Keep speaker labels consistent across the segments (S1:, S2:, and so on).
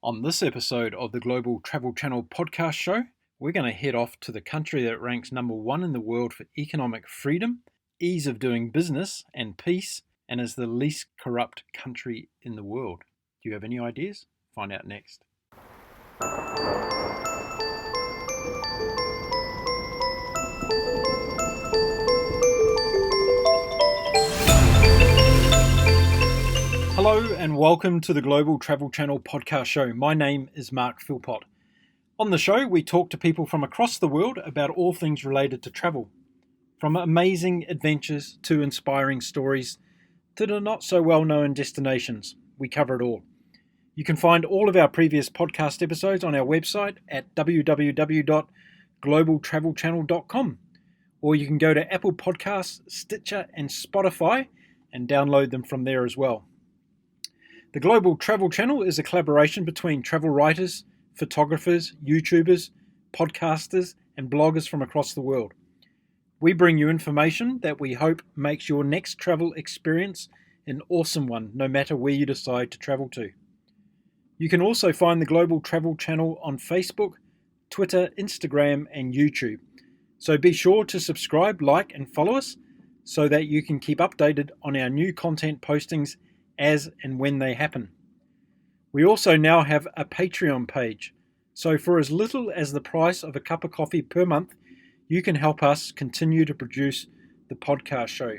S1: On this episode of the Global Travel Channel podcast show, we're going to head off to the country that ranks number one in the world for economic freedom, ease of doing business, and peace, and is the least corrupt country in the world. Do you have any ideas? Find out next. Hello and welcome to the Global Travel Channel podcast show. My name is Mark Philpott. On the show, we talk to people from across the world about all things related to travel. From amazing adventures to inspiring stories to the not so well known destinations. We cover it all. You can find all of our previous podcast episodes on our website at www.globaltravelchannel.com, or you can go to Apple Podcasts, Stitcher and Spotify and download them from there as well. The Global Travel Channel is a collaboration between travel writers, photographers, YouTubers, podcasters, and bloggers from across the world. We bring you information that we hope makes your next travel experience an awesome one, no matter where you decide to travel to. You can also find the Global Travel Channel on Facebook, Twitter, Instagram, and YouTube. So be sure to subscribe, like, and follow us so that you can keep updated on our new content postings as and when they happen. We also now have a Patreon page, so for as little as the price of a cup of coffee per month, you can help us continue to produce the podcast show.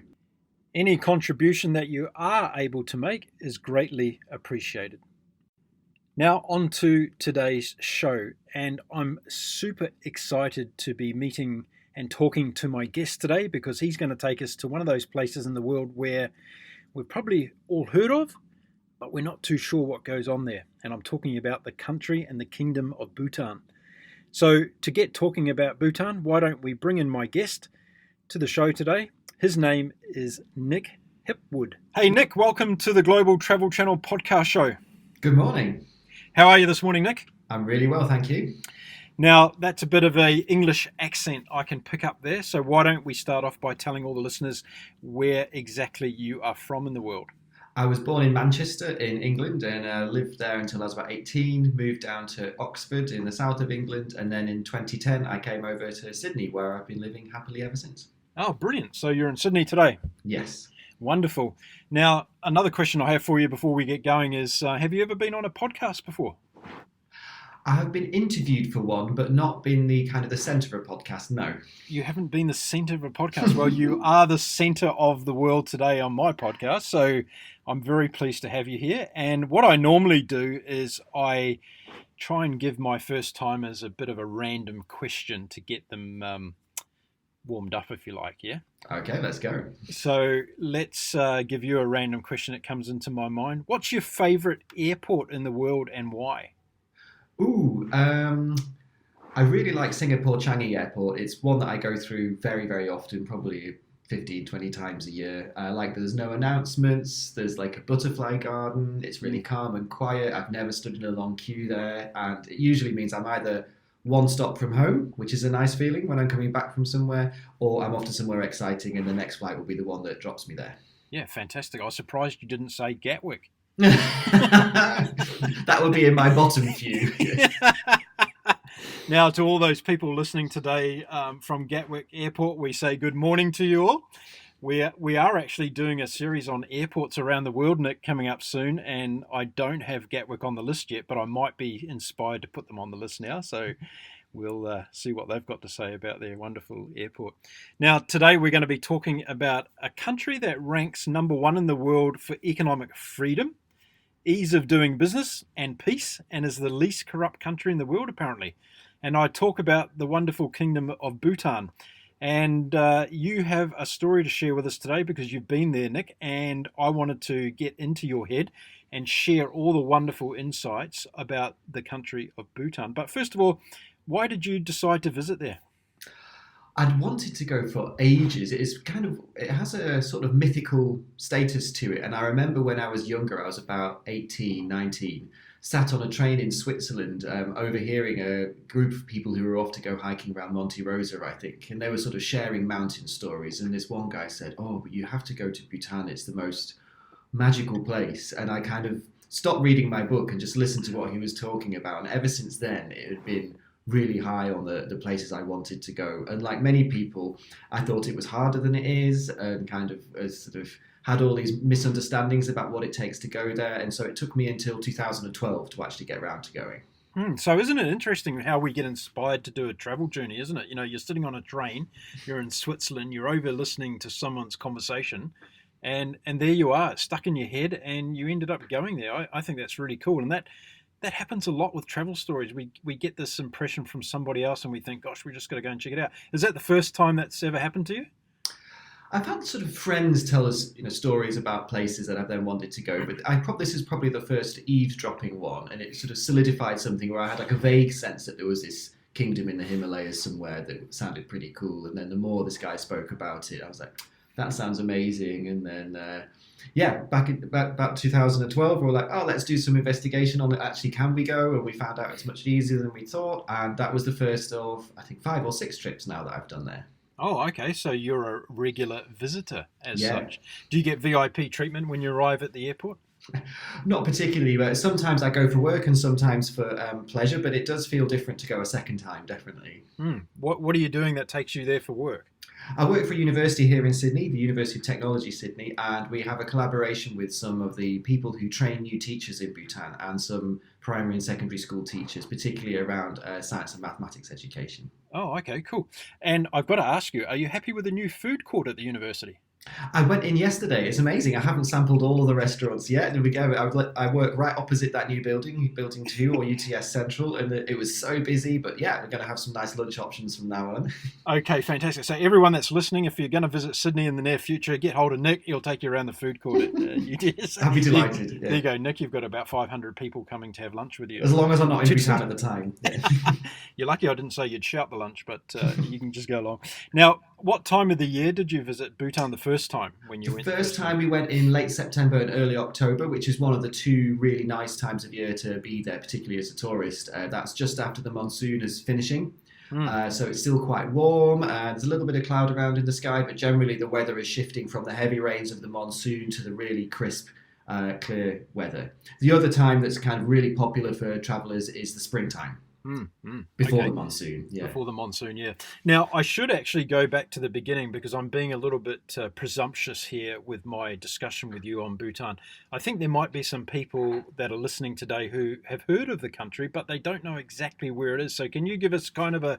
S1: Any contribution that you are able to make is greatly appreciated. Now on to today's show, and I'm super excited to be meeting and talking to my guest today because he's going to take us to one of those places in the world where we've probably all heard of, but we're not too sure what goes on there. And I'm talking about the country and the kingdom of Bhutan. So to get talking about Bhutan, why don't we bring in my guest to the show today? His name is Nick Hopwood. Hey Nick, welcome to the Global Travel Channel podcast show.
S2: Good morning.
S1: How are you this morning, Nick?
S2: I'm really well, thank you.
S1: Now, that's a bit of an English accent I can pick up there, so why don't we start off by telling all the listeners where exactly you are from in the world?
S2: I was born in Manchester in England and lived there until I was about 18, moved down to Oxford in the south of England, and then in 2010 I came over to Sydney where I've been living happily ever since.
S1: Oh, brilliant. So you're in Sydney today?
S2: Yes.
S1: Wonderful. Now, another question I have for you before we get going is, have you ever been on a podcast before?
S2: I have been interviewed for one, but not been the centre of a podcast, no.
S1: You haven't been the centre of a podcast. Well, you are the centre of the world today on my podcast, so I'm very pleased to have you here. And what I normally do is I try and give my first timers a bit of a random question to get them warmed up, if you like, yeah?
S2: Okay, let's go.
S1: So let's give you a random question that comes into my mind. What's your favourite airport in the world and why?
S2: I really like Singapore Changi Airport. It's one that I go through very, very often, probably 15, 20 times a year. I like that there's no announcements, there's like a butterfly garden, it's really calm and quiet. I've never stood in a long queue there, and it usually means I'm either one stop from home, which is a nice feeling when I'm coming back from somewhere, or I'm off to somewhere exciting and the next flight will be the one that drops me there.
S1: Yeah, fantastic. I was surprised you didn't say Gatwick.
S2: That would be in my bottom few.
S1: Now, to all those people listening today from Gatwick Airport, we say good morning to you all. We are actually doing a series on airports around the world, Nick, coming up soon, and I don't have Gatwick on the list yet, but I might be inspired to put them on the list now, so we'll see what they've got to say about their wonderful airport. Now, today we're going to be talking about a country that ranks number one in the world for economic freedom, ease of doing business and peace, and is the least corrupt country in the world, apparently. And I talk about the wonderful kingdom of Bhutan. And you have a story to share with us today because you've been there, Nick, and I wanted to get into your head and share all the wonderful insights about the country of Bhutan. But first of all, why did you decide to visit there?
S2: I'd wanted to go for ages. It has a sort of mythical status to it. And I remember when I was younger, I was about 18, 19, sat on a train in Switzerland, overhearing a group of people who were off to go hiking around Monte Rosa, I think. And they were sort of sharing mountain stories. And this one guy said, "Oh, but you have to go to Bhutan. It's the most magical place." And I kind of stop reading my book and just listen to what he was talking about. And ever since then, it had been really high on the places I wanted to go. And like many people, I thought it was harder than it is, and kind of sort of had all these misunderstandings about what it takes to go there. And so it took me until 2012 to actually get around to going.
S1: So isn't it interesting how we get inspired to do a travel journey, isn't it? You know, you're sitting on a train, you're in Switzerland, you're over listening to someone's conversation, and there you are, stuck in your head, and you ended up going there. I think that's really cool. And that happens a lot with travel stories. We get this impression from somebody else and we think, gosh, we just got to go and check it out. Is that the first time that's ever happened to you?
S2: I've had sort of friends tell us, stories about places that I've then wanted to go, but this is probably the first eavesdropping one, and it sort of solidified something where I had like a vague sense that there was this kingdom in the Himalayas somewhere that sounded pretty cool. And then the more this guy spoke about it, I was like, that sounds amazing. And then, back in about 2012, we were like, oh, let's do some investigation on it. Actually, can we go? And we found out it's much easier than we thought. And that was the first of, I think, 5 or 6 trips now that I've done there.
S1: Oh, okay. So you're a regular visitor as such. Do you get VIP treatment when you arrive at the airport?
S2: Not particularly, but sometimes I go for work and sometimes for pleasure, but it does feel different to go a second time, definitely.
S1: What are you doing that takes you there for work?
S2: I work for a university here in Sydney, the University of Technology Sydney, and we have a collaboration with some of the people who train new teachers in Bhutan and some primary and secondary school teachers, particularly around science and mathematics education.
S1: Oh, okay, cool. And I've got to ask you, are you happy with the new food court at the university?
S2: I went in yesterday. It's amazing. I haven't sampled all of the restaurants yet. There we go. I work right opposite that new building, Building 2 or UTS Central, and it was so busy. But yeah, we're going to have some nice lunch options from now on.
S1: Okay, fantastic. So everyone that's listening, if you're going to visit Sydney in the near future, get hold of Nick. He'll take you around the food court at UTS.
S2: I'll be delighted. Yeah.
S1: There you go, Nick. You've got about 500 people coming to have lunch with you.
S2: As long as I'm not in Bhutan at the time. Yeah.
S1: You're lucky I didn't say you'd shout the lunch, but you can just go along. Now, what time of the year did you visit Bhutan the first time when you went?
S2: The first time we went in late September and early October, which is one of the 2 really nice times of year to be there, particularly as a tourist. That's just after the monsoon is finishing. So it's still quite warm, and there's a little bit of cloud around in the sky, but generally the weather is shifting from the heavy rains of the monsoon to the really crisp, clear weather. The other time that's kind of really popular for travellers is the springtime. Before the monsoon, yeah.
S1: Before the monsoon, yeah. Now, I should actually go back to the beginning because I'm being a little bit presumptuous here with my discussion with you on Bhutan. I think there might be some people that are listening today who have heard of the country, but they don't know exactly where it is. So can you give us kind of a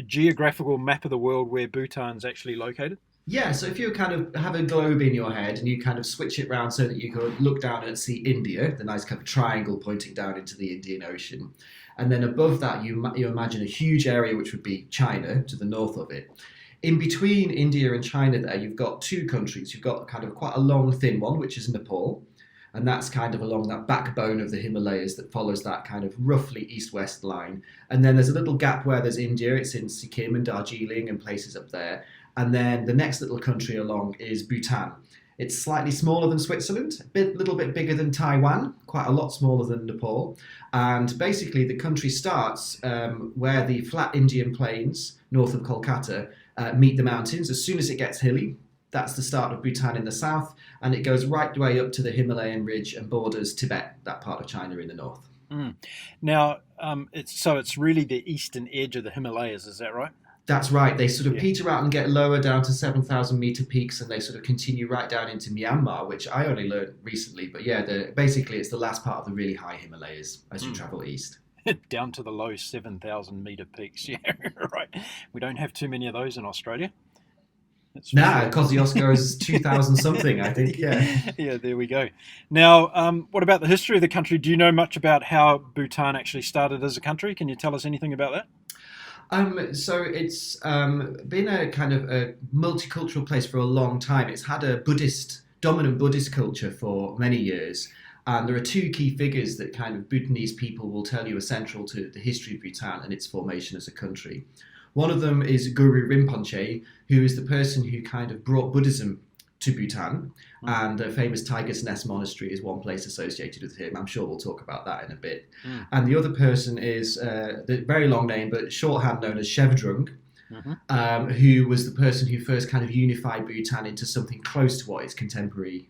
S1: geographical map of the world where Bhutan's actually located?
S2: Yeah, so if you kind of have a globe in your head and you kind of switch it around so that you can look down and see India, the nice kind of triangle pointing down into the Indian Ocean. And then above that, you imagine a huge area, which would be China, to the north of it. In between India and China there, you've got 2 countries. You've got kind of quite a long, thin one, which is Nepal. And that's kind of along that backbone of the Himalayas that follows that kind of roughly east-west line. And then there's a little gap where there's India. It's in Sikkim and Darjeeling and places up there. And then the next little country along is Bhutan. It's slightly smaller than Switzerland, a little bit bigger than Taiwan, quite a lot smaller than Nepal. And basically the country starts where the flat Indian plains north of Kolkata meet the mountains. As soon as it gets hilly, that's the start of Bhutan in the south, and it goes right the way up to the Himalayan ridge and borders Tibet, that part of China in the north.
S1: Now, it's really the eastern edge of the Himalayas, is that right?
S2: That's right. They sort of peter out and get lower down to 7,000 meter peaks, and they sort of continue right down into Myanmar, which I only learned recently. But yeah, basically it's the last part of the really high Himalayas as you travel east.
S1: Down to the low 7,000 meter peaks. Yeah, right. We don't have too many of those in Australia.
S2: Kosciuszko is 2,000 something, I think. Yeah.
S1: Yeah, there we go. Now, what about the history of the country? Do you know much about how Bhutan actually started as a country? Can you tell us anything about that?
S2: So it's been a kind of a multicultural place for a long time. It's had a dominant Buddhist culture for many years. And there are 2 key figures that kind of Bhutanese people will tell you are central to the history of Bhutan and its formation as a country. One of them is Guru Rinpoche, who is the person who kind of brought Buddhism to Bhutan, and the famous Tiger's Nest Monastery is one place associated with him. I'm sure we'll talk about that in a bit. And the other person is the very long name, but shorthand known as Shevdrung, who was the person who first kind of unified Bhutan into something close to what its contemporary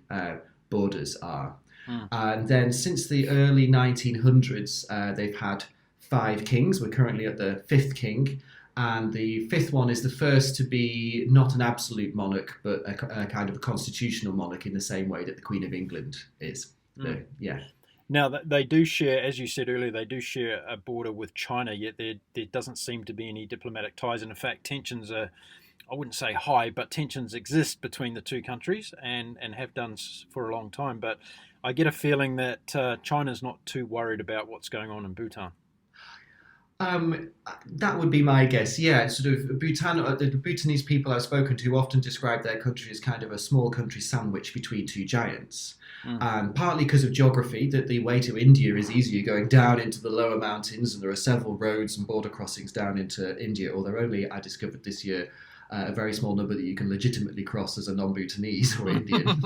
S2: borders are.
S1: Mm.
S2: And then since the early 1900s, they've had 5 kings. We're currently at the 5th king. And the 5th one is the first to be not an absolute monarch, but a kind of a constitutional monarch in the same way that the Queen of England is. So, yeah.
S1: Now, they do share, as you said earlier, they do share a border with China, yet there doesn't seem to be any diplomatic ties. And in fact, tensions are, I wouldn't say high, but tensions exist between the two countries and have done for a long time. But I get a feeling that China's not too worried about what's going on in Bhutan.
S2: That would be my guess. Yeah, sort of Bhutan. The Bhutanese people I've spoken to often describe their country as kind of a small country sandwich between two giants. And partly because of geography, that the way to India is easier going down into the lower mountains, and there are several roads and border crossings down into India. Although only, I discovered this year, a very small number that you can legitimately cross as a non-Bhutanese or Indian.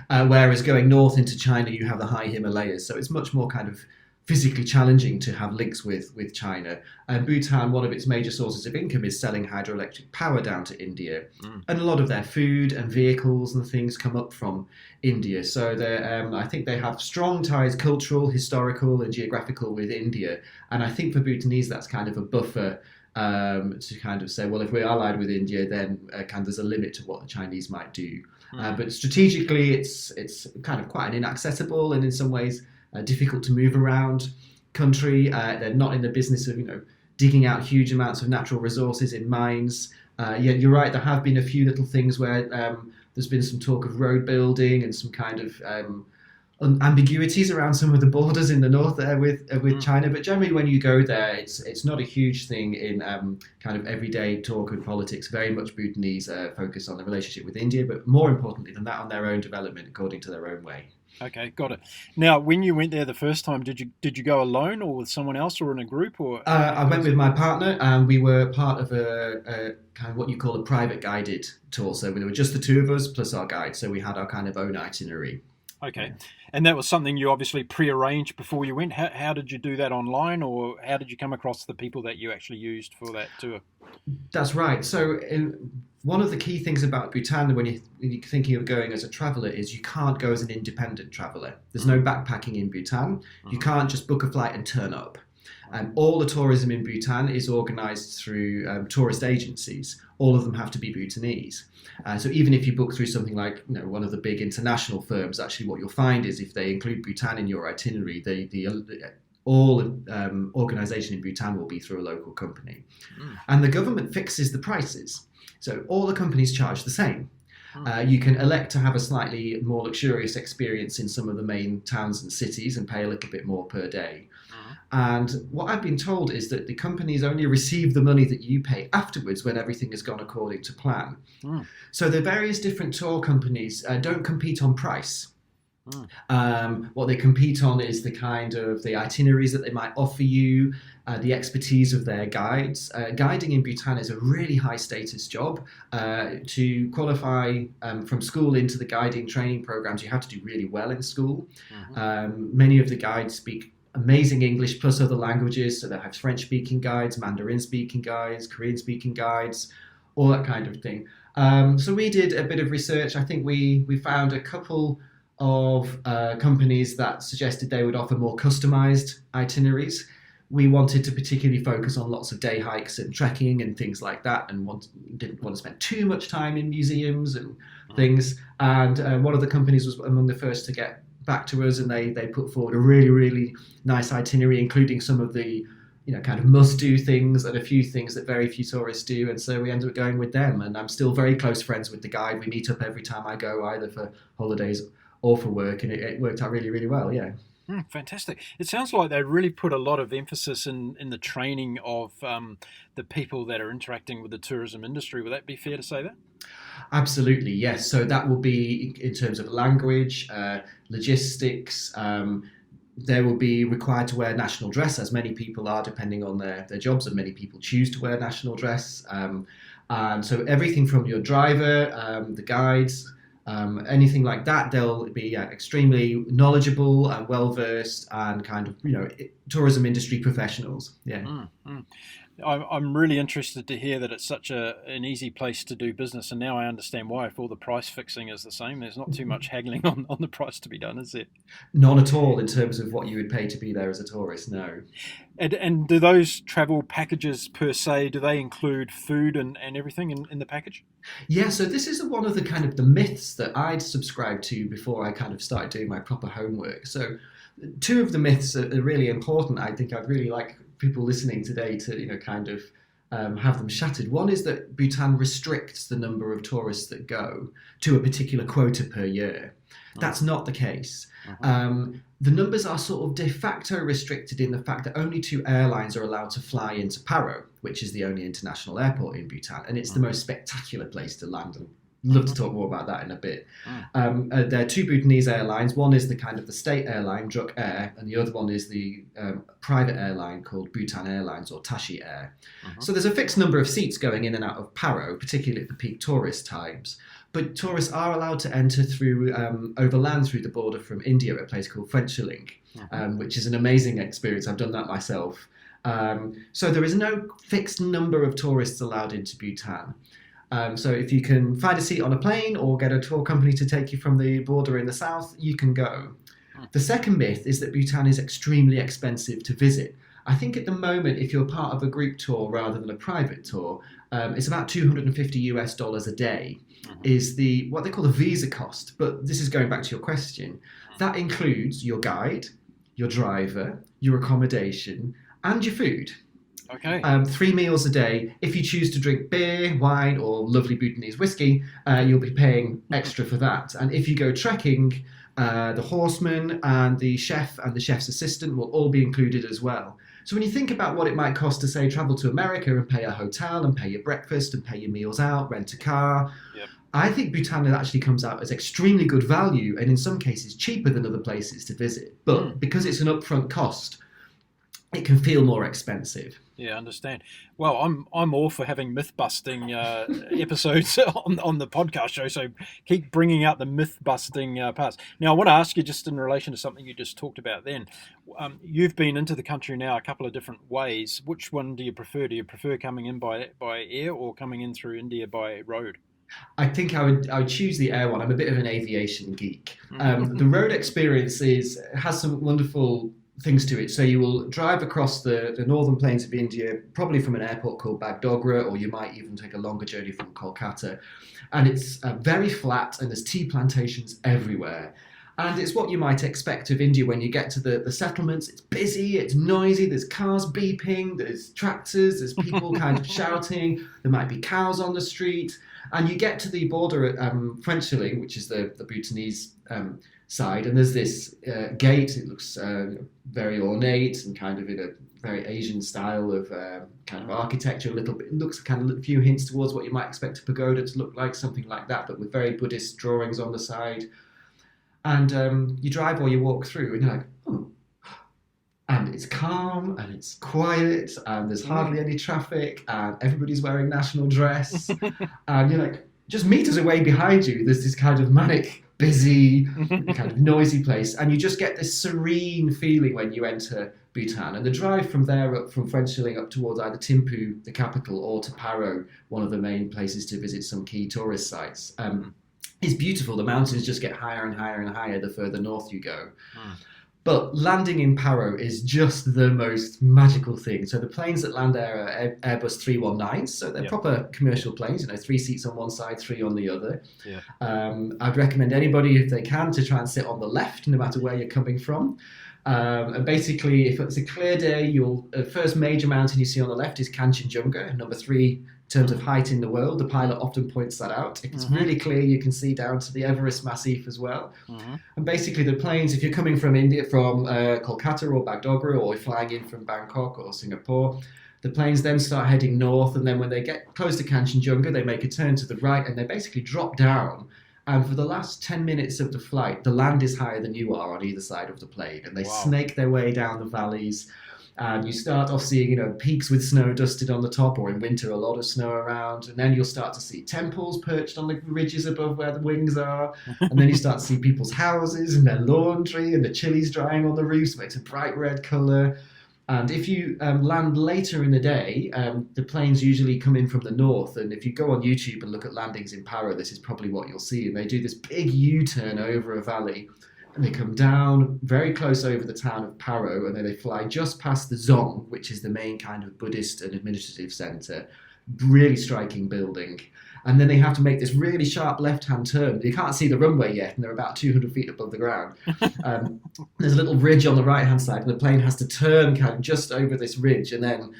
S2: Whereas going north into China, you have the high Himalayas, so it's much more kind of physically challenging to have links with China. And Bhutan, one of its major sources of income is selling hydroelectric power down to India. And a lot of their food and vehicles and things come up from India. So I think they have strong ties, cultural, historical and geographical, with India. And I think for Bhutanese, that's kind of a buffer to kind of say, well, if we're allied with India, then there's a limit to what the Chinese might do. But strategically, it's kind of quite an inaccessible and in some ways difficult to move around country. They're not in the business of digging out huge amounts of natural resources in mines. You're right. There have been a few little things where there's been some talk of road building and some kind of ambiguities around some of the borders in the north there with China. But generally, when you go there, it's not a huge thing in kind of everyday talk and politics. Very much Bhutanese focus on the relationship with India, but more importantly than that, on their own development according to their own way.
S1: Okay, got it. Now, when you went there the first time, did you go alone or with someone else or in a group? Or
S2: I went with my partner, and we were part of a kind of what you call a private guided tour. So there were just the two of us plus our guide. So we had our kind of own itinerary.
S1: Okay, and that was something you obviously pre-arranged before you went. How did you do that online, or how did you come across the people that you actually used for that tour?
S2: That's right. So one of the key things about Bhutan when you're thinking of going as a traveller is you can't go as an independent traveller. There's no backpacking in Bhutan. You can't just book a flight and turn up. All the tourism in Bhutan is organised through tourist agencies. All of them have to be Bhutanese. So even if you book through something like one of the big international firms, actually what you'll find is if they include Bhutan in your itinerary, all organisation in Bhutan will be through a local company. And the government fixes the prices. So all the companies charge the same. You can elect to have a slightly more luxurious experience in some of the main towns and cities and pay a little bit more per day. And what I've been told is that the companies only receive the money that you pay afterwards when everything has gone according to plan. So the various different tour companies don't compete on price. What they compete on is the kind of the itineraries that they might offer you, the expertise of their guides. Guiding in Bhutan is a really high status job. To qualify from school into the guiding training programs, you have to do really well in school. Many of the guides speak amazing English plus other languages, so they have French-speaking guides, Mandarin-speaking guides, Korean-speaking guides, all that kind of thing. So we did a bit of research. I think we found a couple of companies that suggested they would offer more customized itineraries. We wanted to particularly focus on lots of day hikes and trekking and things like that, and didn't want to spend too much time in museums and things. And one of the companies was among the first to get back to us, and they put forward a really, really nice itinerary, including some of the kind of must-do things and a few things that very few tourists do. And so we ended up going with them, and I'm still very close friends with the guide. We meet up every time I go, either for holidays or for work, and it worked out really, really well. Yeah.
S1: Fantastic. It sounds like they really put a lot of emphasis in the training of the people that are interacting with the tourism industry. Would that be fair to say that?
S2: Absolutely, yes. So that will be in terms of language, logistics. They will be required to wear national dress, as many people are, depending on their jobs, and many people choose to wear national dress. And so everything from your driver, the guides, anything like that, they'll be extremely knowledgeable and well-versed and kind of, tourism industry professionals. Yeah.
S1: I'm really interested to hear that it's such an easy place to do business, and now I understand why. If all the price fixing is the same, there's not too much haggling on the price to be done, is there?
S2: None at all in terms of what you would pay to be there as a tourist, no.
S1: And do those travel packages per se, do they include food and everything in the package?
S2: Yeah, so this is one of the kind of the myths that I'd subscribed to before I kind of started doing my proper homework. So two of the myths are really important. I think I'd really like people listening today to, kind of have them shattered. One is that Bhutan restricts the number of tourists that go to a particular quota per year. That's not the case. The numbers are sort of de facto restricted in the fact that only 2 airlines are allowed to fly into Paro, which is the only international airport in Bhutan, and it's the most spectacular place to land. And I'd love to talk more about that in a bit. There are 2 Bhutanese airlines. One is the kind of the state airline, Druk Air, and the other one is the private airline called Bhutan Airlines or Tashi Air. So there's a fixed number of seats going in and out of Paro, particularly at the peak tourist times. But tourists are allowed to enter through overland through the border from India at a place called Phlentsholing, which is an amazing experience. I've done that myself. So there is no fixed number of tourists allowed into Bhutan. So if you can find a seat on a plane or get a tour company to take you from the border in the south, you can go. The second myth is that Bhutan is extremely expensive to visit. I think at the moment, if you're part of a group tour rather than a private tour, it's about $250 a day is what they call the visa cost. But this is going back to your question. That includes your guide, your driver, your accommodation, and your food.
S1: Okay.
S2: 3 meals a day. If you choose to drink beer, wine, or lovely Bhutanese whiskey, you'll be paying extra for that. And if you go trekking, the horseman and the chef and the chef's assistant will all be included as well. So when you think about what it might cost to, say, travel to America and pay a hotel and pay your breakfast and pay your meals out, rent a car, I think Bhutan actually comes out as extremely good value and in some cases cheaper than other places to visit. But because it's an upfront cost, it can feel more expensive.
S1: Yeah, I understand. Well, I'm all for having myth-busting episodes on the podcast show, so keep bringing out the myth-busting parts. Now, I want to ask you just in relation to something you just talked about then. You've been into the country now a couple of different ways. Which one do you prefer? Do you prefer coming in by air or coming in through India by road?
S2: I think I would choose the air one. I'm a bit of an aviation geek. The road experience has some wonderful things to it. So you will drive across the northern plains of India, probably from an airport called Bagdogra, or you might even take a longer journey from Kolkata. And it's very flat and there's tea plantations everywhere. And it's what you might expect of India when you get to the settlements. It's busy, it's noisy, there's cars beeping, there's tractors, there's people kind of shouting, there might be cows on the street. And you get to the border at Phlentsholing, which is the Bhutanese side, and there's this gate. It looks very ornate and kind of in a very Asian style of kind of architecture. A little bit, it looks kind of a few hints towards what you might expect a pagoda to look like, something like that, but with very Buddhist drawings on the side. And you drive or you walk through, and you're like, oh. And it's calm and it's quiet and there's hardly any traffic and everybody's wearing national dress. And you're like, just meters away behind you, there's this kind of manic, busy, kind of noisy place. And you just get this serene feeling when you enter Bhutan. And the drive from there up from Phlentsholing up towards either Thimphu, the capital, or to Paro, one of the main places to visit some key tourist sites, is beautiful. The mountains just get higher and higher and higher the further north you go. But landing in Paro is just the most magical thing. So the planes that land there are Airbus 319s, so they're proper commercial planes, 3 seats on one side, 3 on the other. I'd recommend anybody, if they can, to try and sit on the left, no matter where you're coming from. And basically, if it's a clear day, the first major mountain you see on the left is Kanchenjunga, number 3 in terms of height in the world. The pilot often points that out. If it's really clear, you can see down to the Everest Massif as well. And basically the planes, if you're coming from India, from Kolkata or Bagdogra, or flying in from Bangkok or Singapore, the planes then start heading north, and then when they get close to Kanchenjunga, they make a turn to the right and they basically drop down. And for the last 10 minutes of the flight, the land is higher than you are on either side of the plane, and they snake their way down the valleys. And you start off seeing, peaks with snow dusted on the top, or in winter, a lot of snow around. And then you'll start to see temples perched on the ridges above where the wings are. And then you start to see people's houses and their laundry, and the chilies drying on the roofs, makes a bright red colour. And if you land later in the day, the planes usually come in from the north. And if you go on YouTube and look at landings in Paro, this is probably what you'll see. And they do this big U-turn over a valley. And they come down very close over the town of Paro, and then they fly just past the Zong, which is the main kind of Buddhist and administrative centre. Really striking building. And then they have to make this really sharp left-hand turn. You can't see the runway yet, and they're about 200 feet above the ground. There's a little ridge on the right-hand side, and the plane has to turn kind of just over this ridge and then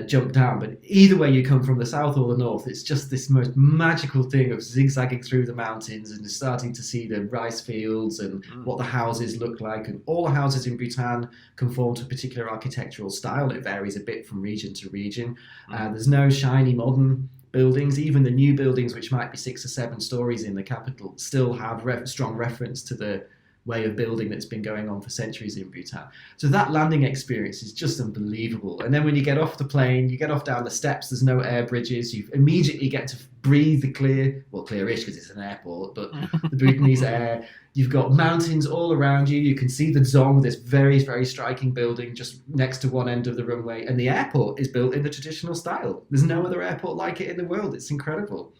S2: jump down. But either way you come from the south or the north, it's just this most magical thing of zigzagging through the mountains and starting to see the rice fields and what the houses look like. And all the houses in Bhutan conform to a particular architectural style. It varies a bit from region to region. There's no shiny modern buildings. Even the new buildings, which might be 6 or 7 stories in the capital, still have strong reference to the way of building that's been going on for centuries in Bhutan. So that landing experience is just unbelievable. And then when you get off the plane, you get off down the steps, there's no air bridges, you immediately get to breathe the clearish because it's an airport, but the Bhutanese air. You've got mountains all around you. You can see the Zong, this very, very striking building just next to one end of the runway. And the airport is built in the traditional style. There's no other airport like it in the world. It's incredible.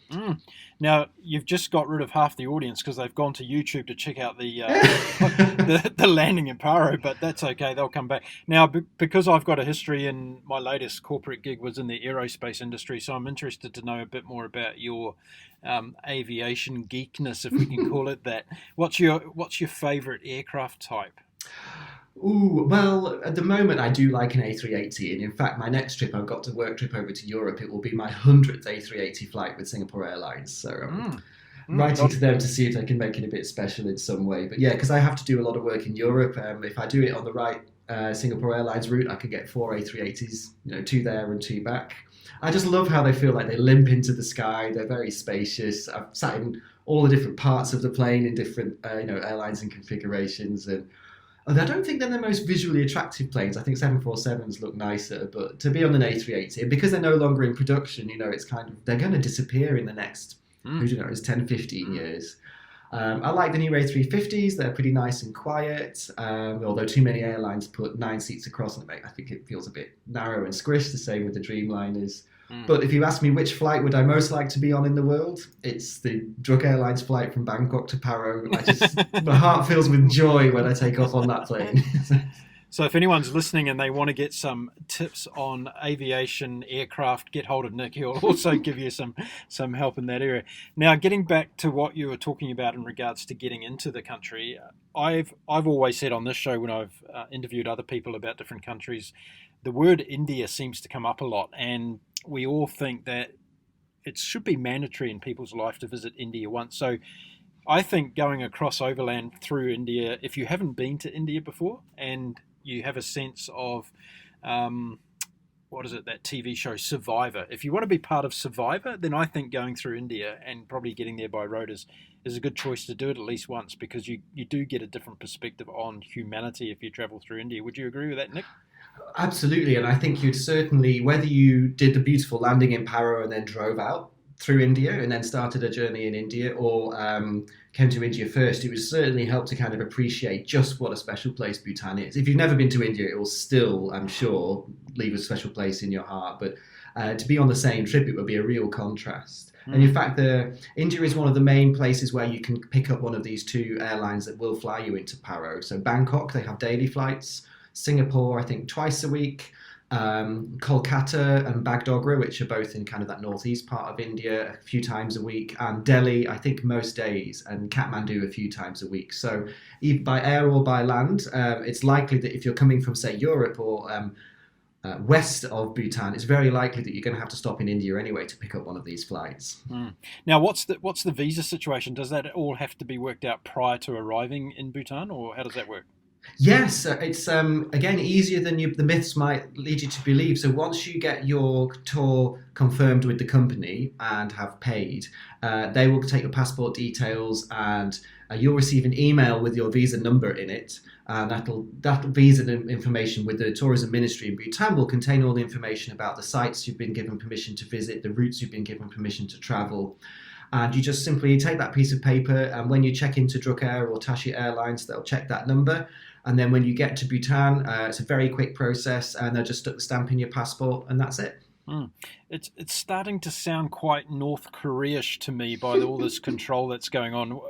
S1: Now, you've just got rid of half the audience because they've gone to YouTube to check out the the landing in Paro, but that's okay. They'll come back. Now, because I've got a history and my latest corporate gig was in the aerospace industry, so I'm interested to know a bit more about your aviation geekness, if we can call it that. What's your favourite aircraft type?
S2: Ooh, well, at the moment I do like an A380, and in fact my next trip, I've got a work trip over to Europe. It will be my 100th A380 flight with Singapore Airlines, so writing to them to see if they can make it a bit special in some way. But yeah, because I have to do a lot of work in Europe. If I do it on the right Singapore Airlines route, I can get 4 A380s, 2 there and 2 back. I just love how they feel like they limp into the sky. They're very spacious. I've sat in all the different parts of the plane in different airlines and configurations, and I don't think they're the most visually attractive planes. I think 747s look nicer, but to be on an A380, because they're no longer in production, it's kind of, they're going to disappear in the next, 10, 15 years. I like the new A350s. They're pretty nice and quiet, although too many airlines put 9 seats across, and I think it feels a bit narrow and squished, the same with the Dreamliners. But if you ask me which flight would I most like to be on in the world, it's the Druk Airlines flight from Bangkok to Paro. My heart fills with joy when I take off on that plane.
S1: So if anyone's listening and they want to get some tips on aviation aircraft, get hold of Nick. He'll also give you some help in that area. Now, getting back to what you were talking about in regards to getting into the country, I've always said on this show when I've interviewed other people about different countries, the word India seems to come up a lot, and we all think that it should be mandatory in people's life to visit India once. So I think going across overland through India, if you haven't been to India before and you have a sense of, that TV show Survivor. If you want to be part of Survivor, then I think going through India and probably getting there by road is a good choice to do it at least once, because you do get a different perspective on humanity if you travel through India. Would you agree with that, Nick?
S2: Absolutely, and I think you'd certainly, whether you did the beautiful landing in Paro and then drove out through India and then started a journey in India, or came to India first, it would certainly help to kind of appreciate just what a special place Bhutan is. If you've never been to India, it will still, I'm sure, leave a special place in your heart. But to be on the same trip, it would be a real contrast. And in fact, India is one of the main places where you can pick up one of these 2 airlines that will fly you into Paro. So Bangkok, they have daily flights. Singapore, I think, twice a week. Kolkata and Bagdogra, which are both in kind of that northeast part of India, a few times a week, and Delhi, I think, most days, and Kathmandu a few times a week. So either by air or by land, it's likely that if you're coming from, say, Europe or west of Bhutan, it's very likely that you're going to have to stop in India anyway to pick up one of these flights.
S1: Now, what's the visa situation? Does that all have to be worked out prior to arriving in Bhutan, or how does that work?
S2: Yes, it's again easier than the myths might lead you to believe. So once you get your tour confirmed with the company and have paid, they will take your passport details and you'll receive an email with your visa number in it. And that visa information with the tourism ministry in Bhutan will contain all the information about the sites you've been given permission to visit, the routes you've been given permission to travel. And you just simply take that piece of paper, and when you check into Druk Air or Tashi Airlines, they'll check that number. And then when you get to Bhutan, it's a very quick process, and they'll just stick the stamp in your passport, and that's it.
S1: It's starting to sound quite North Korea-ish to me by all this control that's going on.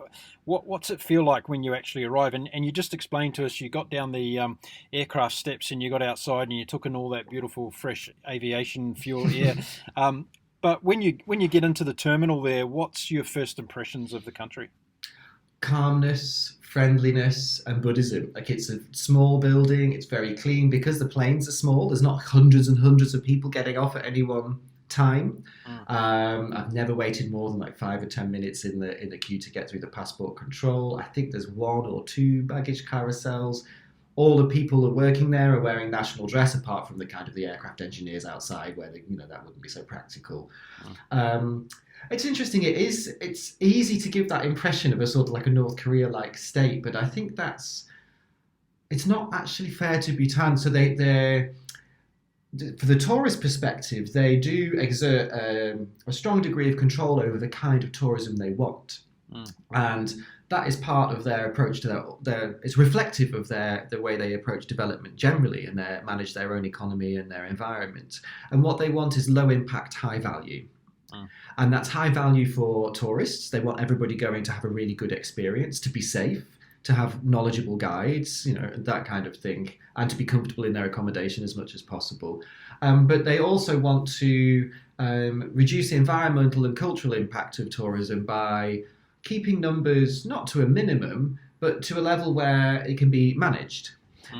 S1: What's it feel like when you actually arrive? And you just explained to us, you got down the aircraft steps and you got outside and you took in all that beautiful fresh aviation fuel air. But when you get into the terminal there, what's your first impressions of the country?
S2: Calmness, friendliness, and Buddhism. Like, it's a small building, it's very clean because the planes are small. There's not hundreds and hundreds of people getting off at any one time. I've never waited more than like 5 or 10 minutes in the queue to get through the passport control. I think there's 1 or 2 baggage carousels. All the people that are working there are wearing national dress, apart from the aircraft engineers outside, where that wouldn't be so practical. It's interesting. It's easy to give that impression of a sort of like a North Korea-like state, but I think it's not actually fair to Bhutan. So they're for the tourist perspective, they do exert a strong degree of control over the kind of tourism they want, and that is part of their approach to it's reflective of the way they approach development generally, and they manage their own economy and their environment. And what they want is low impact, high value. And that's high value for tourists. They want everybody going to have a really good experience, to be safe, to have knowledgeable guides, that kind of thing, and to be comfortable in their accommodation as much as possible. But they also want to reduce the environmental and cultural impact of tourism by keeping numbers not to a minimum, but to a level where it can be managed.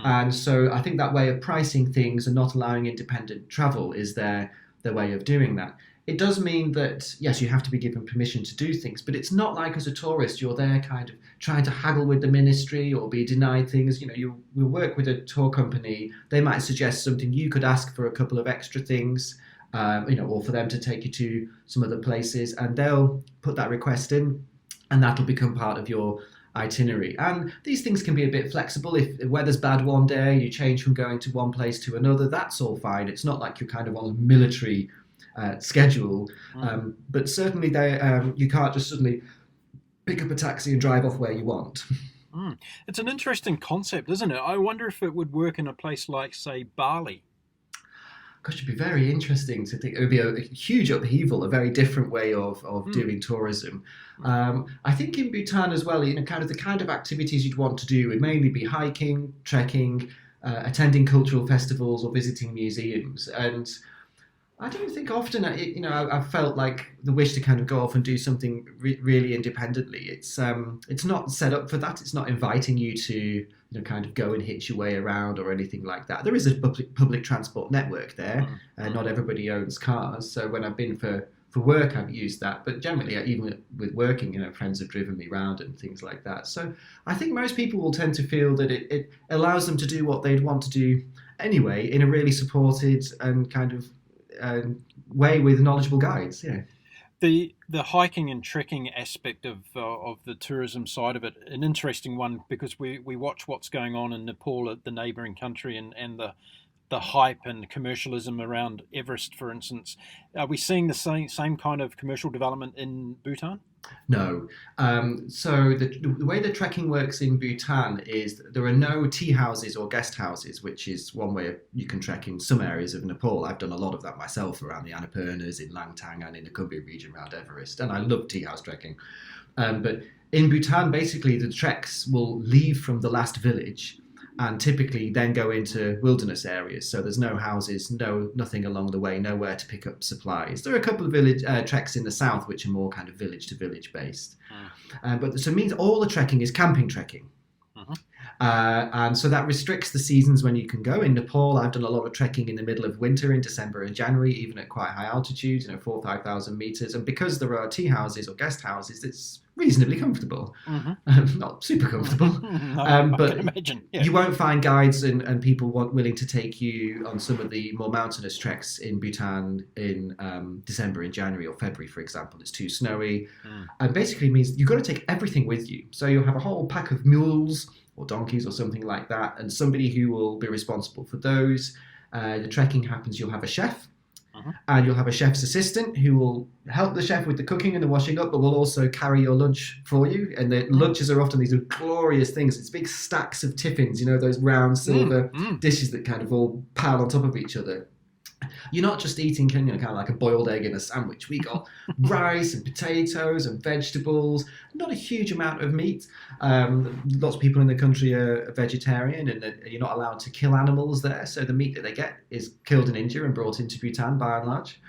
S2: And so I think that way of pricing things and not allowing independent travel is their way of doing that. It does mean that, yes, you have to be given permission to do things, but it's not like as a tourist you're there kind of trying to haggle with the ministry or be denied things. You will work with a tour company. They might suggest something. You could ask for a couple of extra things, or for them to take you to some other places, and they'll put that request in, and that'll become part of your itinerary. And these things can be a bit flexible. If the weather's bad one day, you change from going to one place to another, that's all fine. It's not like you're kind of on a military schedule, but certainly you can't just suddenly pick up a taxi and drive off where you want.
S1: It's an interesting concept, isn't it? I wonder if it would work in a place like, say, Bali.
S2: Gosh, it'd be very interesting to think. It would be a huge upheaval, a very different way of doing tourism. I think in Bhutan as well, kind of the kind of activities you'd want to do would mainly be hiking, trekking, attending cultural festivals, or visiting museums. And I don't think often, I've felt like the wish to kind of go off and do something really independently. It's not set up for that. It's not inviting you to, kind of go and hitch your way around or anything like that. There is a public transport network there. Not everybody owns cars. So when I've been for work, I've used that. But generally, even with working, friends have driven me around and things like that. So I think most people will tend to feel that it allows them to do what they'd want to do anyway, in a really supported and kind of way with knowledgeable guides.
S1: The hiking and trekking aspect of the tourism side of it, an interesting one, because we watch what's going on in Nepal, the neighbouring country, and the hype and commercialism around Everest, for instance. Are we seeing the same kind of commercial development in Bhutan?
S2: No. So the way the trekking works in Bhutan is there are no tea houses or guest houses, which is one way you can trek in some areas of Nepal. I've done a lot of that myself around the Annapurnas, in Langtang, and in the Kumbhi region around Everest, and I love tea house trekking. But in Bhutan, basically the treks will leave from the last village and typically then go into wilderness areas. So there's no houses, nothing along the way, nowhere to pick up supplies. There are a couple of village treks in the south which are more kind of village to village based. But so it means all the trekking is camping trekking. And so that restricts the seasons when you can go. In Nepal, I've done a lot of trekking in the middle of winter, in December and January, even at quite high altitudes, 4,000 to 5,000 meters. And because there are tea houses or guest houses, it's reasonably comfortable. Not super comfortable.
S1: No, I
S2: but
S1: can imagine. Yeah.
S2: you won't find guides and people willing to take you on some of the more mountainous treks in Bhutan in December, in January or February, for example. It's too snowy. And basically means you've got to take everything with you. So you'll have a whole pack of mules or donkeys or something like that, and somebody who will be responsible for those. The trekking happens, you'll have a chef, and you'll have a chef's assistant who will help the chef with the cooking and the washing up, but will also carry your lunch for you. And the lunches are often these glorious things. It's big stacks of tiffins, those round silver dishes that kind of all pile on top of each other. You're not just eating kind of like a boiled egg in a sandwich. We got rice and potatoes and vegetables, not a huge amount of meat. Lots of people in the country are vegetarian, and you're not allowed to kill animals there. So the meat that they get is killed in India and brought into Bhutan by and large.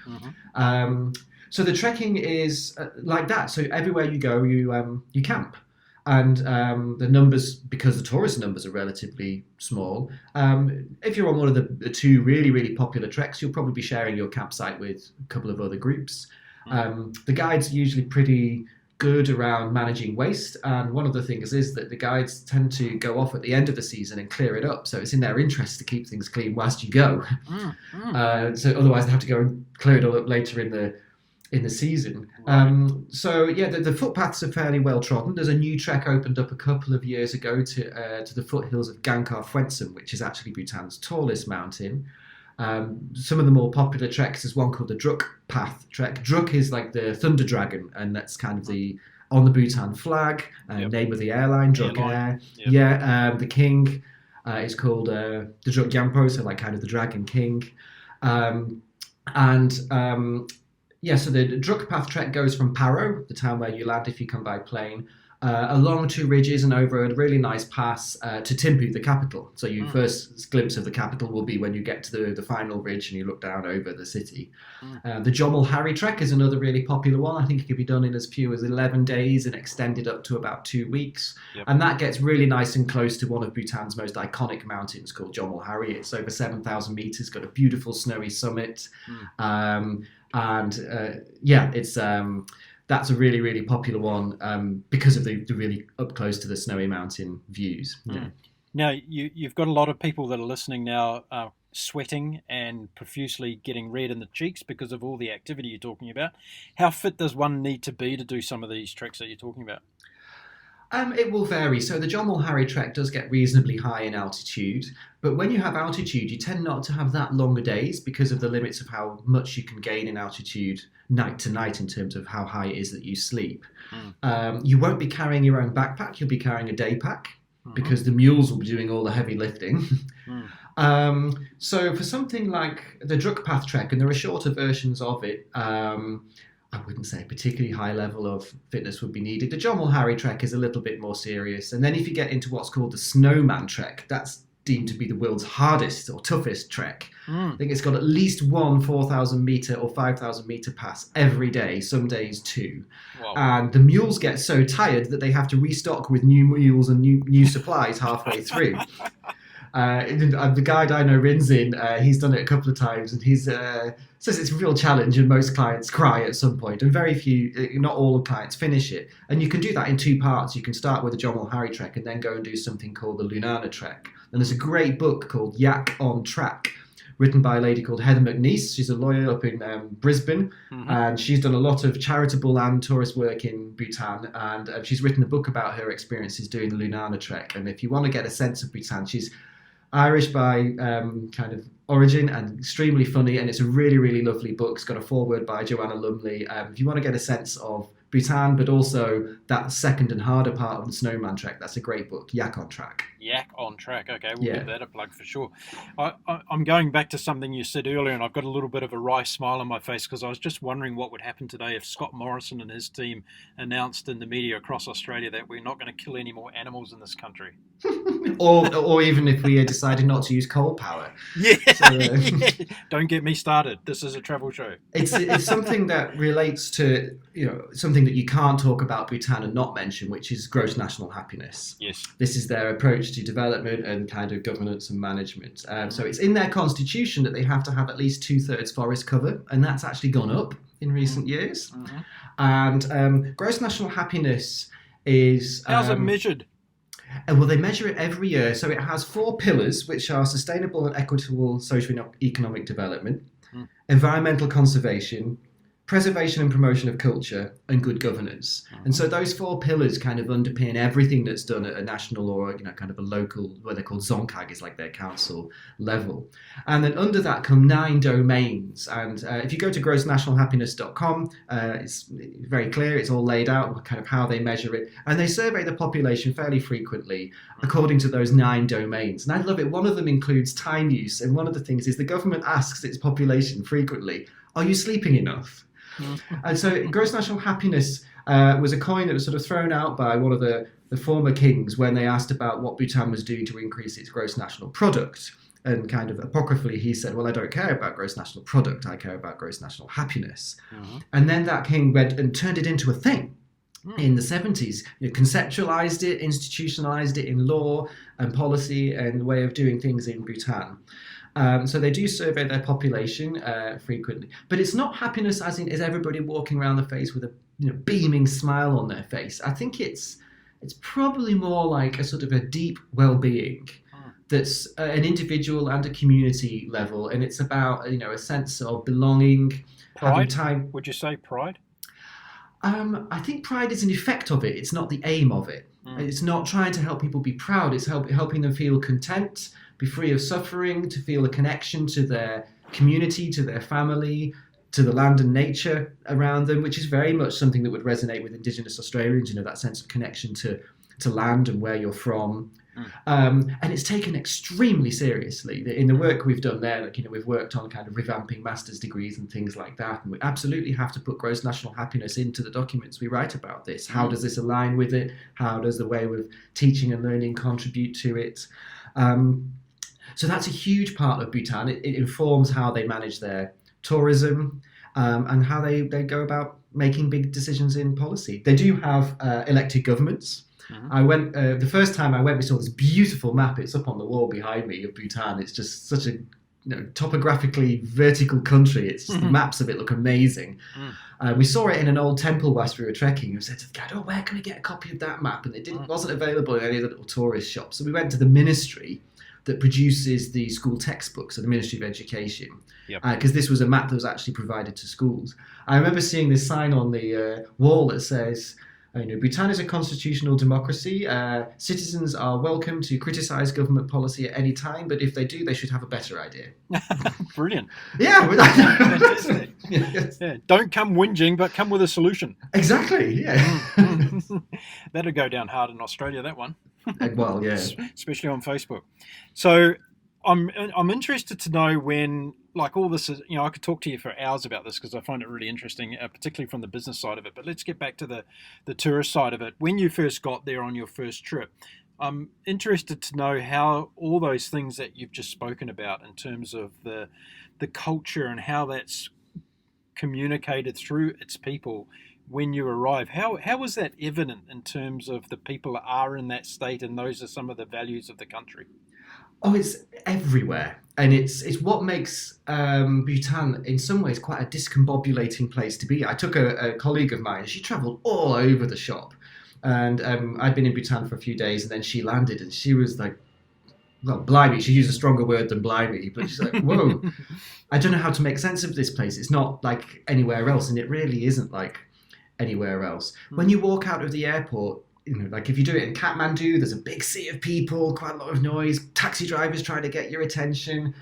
S2: So the trekking is like that. So everywhere you go, you camp. And the numbers, because the tourist numbers are relatively small, if you're on one of the two really, really popular treks, you'll probably be sharing your campsite with a couple of other groups. The guides are usually pretty good around managing waste, and one of the things is that the guides tend to go off at the end of the season and clear it up, so it's in their interest to keep things clean whilst you go. So otherwise they have to go and clear it all up later in the season. So yeah, the footpaths are fairly well trodden. There's a new trek opened up a couple of years ago to the foothills of Gangkar Phwetsum, which is actually Bhutan's tallest mountain. Some of the more popular treks is one called the Druk Path trek. Druk is like the Thunder Dragon, and that's kind of on the Bhutan flag, name of the airline, Druk Air. The king is called the Druk Gyampo, so like kind of the Dragon King. So the Druk Path trek goes from Paro, the town where you land if you come by plane, along two ridges and over a really nice pass to Thimphu, the capital. So your first glimpse of the capital will be when you get to the final ridge and you look down over the city. The Jomol Hari trek is another really popular one. I think it could be done in as few as 11 days and extended up to about 2 weeks. And that gets really nice and close to one of Bhutan's most iconic mountains called Jomol Hari. It's over 7,000 meters, got a beautiful snowy summit. That's a really, really popular one because of the really up close to the snowy mountain views.
S1: Now, you've got a lot of people that are listening now sweating and profusely getting red in the cheeks because of all the activity you're talking about. How fit does one need to be to do some of these treks that you're talking about?
S2: It will vary. So the Jomol Hari trek does get reasonably high in altitude, but when you have altitude, you tend not to have that longer days because of the limits of how much you can gain in altitude night to night in terms of how high it is that you sleep. You won't be carrying your own backpack, you'll be carrying a day pack because the mules will be doing all the heavy lifting. So for something like the Druk Path trek, and there are shorter versions of it, I wouldn't say a particularly high level of fitness would be needed. The Jomol Hari trek is a little bit more serious. And then if you get into what's called the Snowman trek, that's deemed to be the world's hardest or toughest trek. I think it's got at least one 4,000 meter or 5,000 meter pass every day, some days two. Wow. And the mules get so tired that they have to restock with new mules and new supplies halfway through. The guide I know, Rinzin, he's done it a couple of times, and he's says it's a real challenge, and most clients cry at some point, and very few, not all clients finish it. And you can do that in two parts. You can start with the Jomol Hari trek and then go and do something called the Lunana trek. And there's a great book called Yak on Track, written by a lady called Heather McNeice. She's a lawyer up in Brisbane, and she's done a lot of charitable and tourist work in Bhutan, and she's written a book about her experiences doing the Lunana trek. And if you want to get a sense of Bhutan, she's Irish by kind of origin and extremely funny, and it's a really, really lovely book. It's got a foreword by Joanna Lumley. If you want to get a sense of Bhutan, but also that second and harder part of the Snowman trek, that's a great book, Yak on Track. Yak
S1: on Track, okay, we'll give that a plug for sure. I'm going back to something you said earlier, and I've got a little bit of a wry smile on my face because I was just wondering what would happen today if Scott Morrison and his team announced in the media across Australia that we're not going to kill any more animals in this country.
S2: or even if we decided not to use coal power.
S1: Don't get me started. This is a travel show.
S2: It's something that relates to something that you can't talk about Bhutan and not mention, which is gross national happiness.
S1: Yes.
S2: This is their approach to development and kind of governance and management. So it's in their constitution that they have to have at least 2/3 forest cover, and that's actually gone up in recent years. And gross national happiness is...
S1: How's it measured?
S2: Well, they measure it every year. So it has 4 pillars, which are sustainable and equitable social and economic development, environmental conservation, preservation and promotion of culture, and good governance. And so those 4 pillars kind of underpin everything that's done at a national or kind of a local, what they're called zonkag, is like their council level. And then under that come 9 domains. And if you go to grossnationalhappiness.com, it's very clear, it's all laid out, kind of how they measure it. And they survey the population fairly frequently according to those 9 domains. And I love it. One of them includes time use. And one of the things is the government asks its population frequently, are you sleeping enough? And so gross national happiness was a coin that was sort of thrown out by one of the former kings when they asked about what Bhutan was doing to increase its gross national product. And kind of apocryphally, he said, well, I don't care about gross national product, I care about gross national happiness. And then that king went and turned it into a thing. In the 70s, conceptualized it, institutionalized it in law and policy and way of doing things in Bhutan. So they do survey their population frequently, but it's not happiness as in is everybody walking around the face with a beaming smile on their face. I think it's probably more like a sort of a deep well-being that's an individual and a community level, and it's about a sense of belonging, having
S1: Pride?
S2: time.
S1: Would you say pride?
S2: I think pride is an effect of it. It's not the aim of it. It's not trying to help people be proud. It's helping them feel content, be free of suffering, to feel a connection to their community, to their family, to the land and nature around them, which is very much something that would resonate with Indigenous Australians, that sense of connection to land and where you're from. And it's taken extremely seriously. In the work we've done there, we've worked on kind of revamping master's degrees and things like that, and we absolutely have to put gross national happiness into the documents we write about this. How does this align with it? How does the way of teaching and learning contribute to it? So that's a huge part of Bhutan. It informs how they manage their tourism and how they go about making big decisions in policy. They do have elected governments. I went the first time I went, we saw this beautiful map. It's up on the wall behind me of Bhutan. It's just such a topographically vertical country. It's just the maps of it look amazing. We saw it in an old temple whilst we were trekking. We said to the guide, where can we get a copy of that map? And it wasn't available in any of the little tourist shops. So we went to the ministry that produces the school textbooks, so the Ministry of Education, because this was a map that was actually provided to schools. I remember seeing this sign on the wall that says, Bhutan is a constitutional democracy. Citizens are welcome to criticise government policy at any time, but if they do, they should have a better idea.
S1: Brilliant.
S2: Yeah.
S1: Fantastic. Yeah. Don't come whinging, but come with a solution.
S2: Exactly, yeah.
S1: That'll go down hard in Australia, that one.
S2: Well, yeah.
S1: Especially on Facebook. So I'm interested to know when, like, all this is, I could talk to you for hours about this because I find it really interesting, particularly from the business side of it. But let's get back to the tourist side of it. When you first got there on your first trip, I'm interested to know how all those things that you've just spoken about in terms of the culture and how that's communicated through its people when you arrive. How was that evident in terms of the people that are in that state and those are some of the values of the country?
S2: Oh, it's everywhere. And it's what makes Bhutan, in some ways, quite a discombobulating place to be. I took a colleague of mine, she travelled all over the shop. And I'd been in Bhutan for a few days, and then she landed, and she was like, well, blimey, she used a stronger word than blimey, but she's like, whoa, I don't know how to make sense of this place. It's not like anywhere else, and it really isn't like anywhere else. When you walk out of the airport, like if you do it in Kathmandu, there's a big sea of people, quite a lot of noise, taxi drivers trying to get your attention.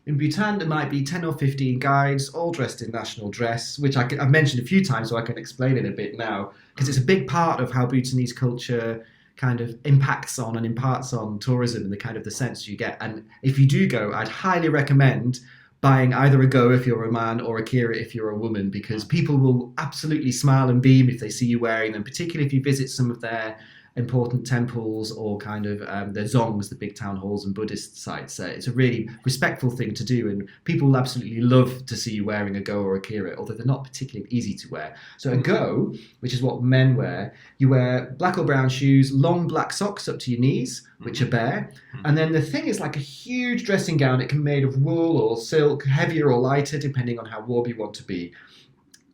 S2: In Bhutan, there might be 10 or 15 guides, all dressed in national dress, which I've mentioned a few times, so I can explain it a bit now, because it's a big part of how Bhutanese culture kind of impacts on and imparts on tourism and the kind of the sense you get. And if you do go, I'd highly recommend buying either a go if you're a man or a kira if you're a woman, because people will absolutely smile and beam if they see you wearing them, particularly if you visit some of their important temples or kind of their zongs, the big town halls and Buddhist sites. It's a really respectful thing to do, and people will absolutely love to see you wearing a go or a kira, although they're not particularly easy to wear. So a go, which is what men wear, you wear black or brown shoes, long black socks up to your knees, which are bare, and then the thing is like a huge dressing gown. It can be made of wool or silk, heavier or lighter, depending on how warm you want to be.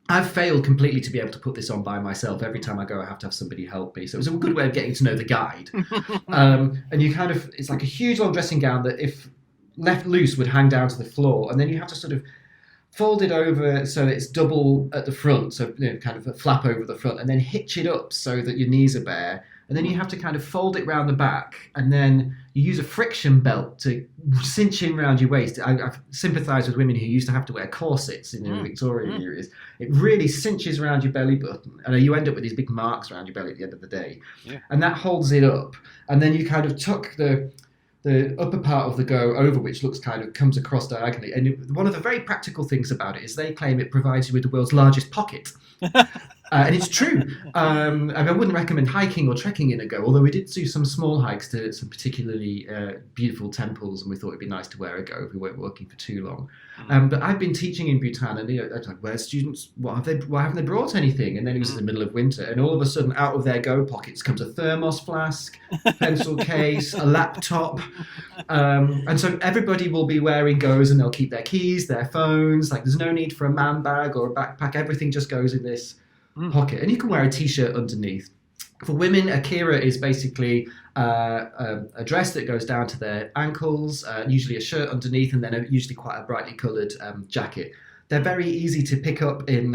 S2: I've failed completely to be able to put this on by myself. Every time I go, I have to have somebody help me. So it was a good way of getting to know the guide. And you kind of, it's like a huge long dressing gown that if left loose would hang down to the floor. And then you have to sort of fold it over so it's double at the front. So, kind of a flap over the front, and then hitch it up so that your knees are bare. And then you have to kind of fold it round the back, and then you use a friction belt to cinch in around your waist. I've sympathised with women who used to have to wear corsets in the Victorian years. It really cinches around your belly button, and you end up with these big marks around your belly at the end of the day. Yeah. And that holds it up. And then you kind of tuck the upper part of the go over, which comes across diagonally. And one of the very practical things about it is they claim it provides you with the world's largest pocket. And it's true. I wouldn't recommend hiking or trekking in a go, although we did do some small hikes to some particularly beautiful temples, and we thought it'd be nice to wear a go if we weren't working for too long. But I've been teaching in Bhutan, and I was like, where's students? Why haven't they brought anything? And then it was in the middle of winter, and all of a sudden, out of their go pockets comes a thermos flask, pencil case, a laptop. And so everybody will be wearing goes, and they'll keep their keys, their phones. Like, there's no need for a man bag or a backpack. Everything just goes in this pocket, and you can wear a t-shirt underneath. For women, a kira is basically a dress that goes down to their ankles, usually a shirt underneath, and then usually quite a brightly coloured jacket. They're very easy to pick up in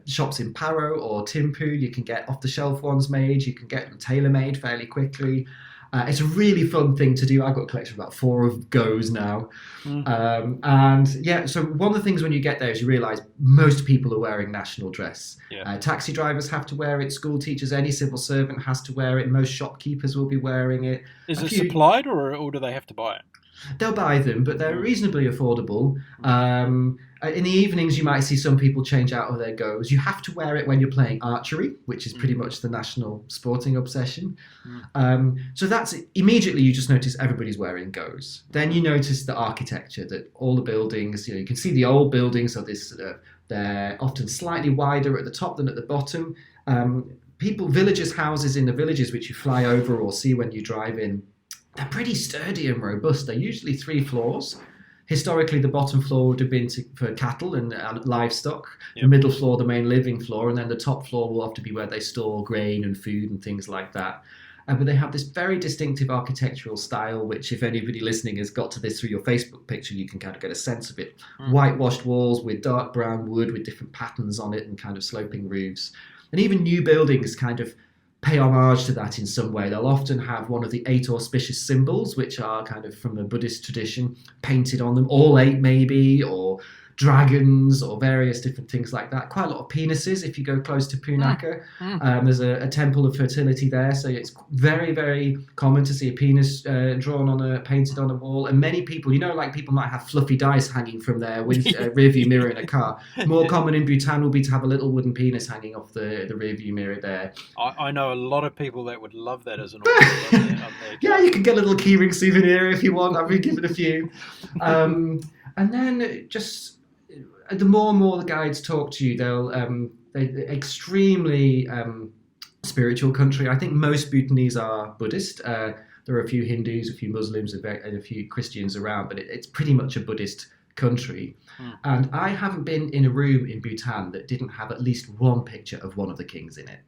S2: shops in Paro or Thimphu. You can get off-the-shelf ones made. You can get them tailor-made fairly quickly. It's a really fun thing to do. I've got a collection of about 4 of goes now. So one of the things when you get there is you realise most people are wearing national dress. Yeah. Taxi drivers have to wear it, school teachers, any civil servant has to wear it, most shopkeepers will be wearing it.
S1: Is it supplied or do they have to buy it?
S2: They'll buy them, but they're reasonably affordable. In the evenings, you might see some people change out of their goes. You have to wear it when you're playing archery, which is pretty much the national sporting obsession. So that's immediately you just notice everybody's wearing goes. Then you notice the architecture, that all the buildings, you can see the old buildings, so they're often slightly wider at the top than at the bottom. Villagers' houses in the villages, which you fly over or see when you drive in, they're pretty sturdy and robust. They're usually 3 floors. Historically, the bottom floor would have been for cattle and livestock. Yep. The middle floor, the main living floor, and then the top floor will have to be where they store grain and food and things like that. But they have this very distinctive architectural style, which if anybody listening has got to this through your Facebook picture, you can kind of get a sense of it. Whitewashed walls with dark brown wood with different patterns on it and kind of sloping roofs. And even new buildings kind of pay homage to that in some way. They'll often have one of the 8 auspicious symbols, which are kind of from the Buddhist tradition, painted on them, all 8 maybe, or dragons, or various different things like that. Quite a lot of penises if you go close to Punakha. There's a temple of fertility there, so it's very, very common to see a penis painted on a wall. And many people, like people might have fluffy dice hanging from their rearview mirror in a car. More common in Bhutan will be to have a little wooden penis hanging off the rearview mirror there.
S1: I know a lot of people that would love that as an ornament.
S2: Yeah, you can get a little keyring souvenir if you want. I've been given a few. And then just the more and more the guides talk to you, they're extremely spiritual country. I think most Bhutanese are Buddhist. There are a few Hindus, a few Muslims, and a few Christians around, but it's pretty much a Buddhist country. And I haven't been in a room in Bhutan that didn't have at least one picture of one of the kings in it.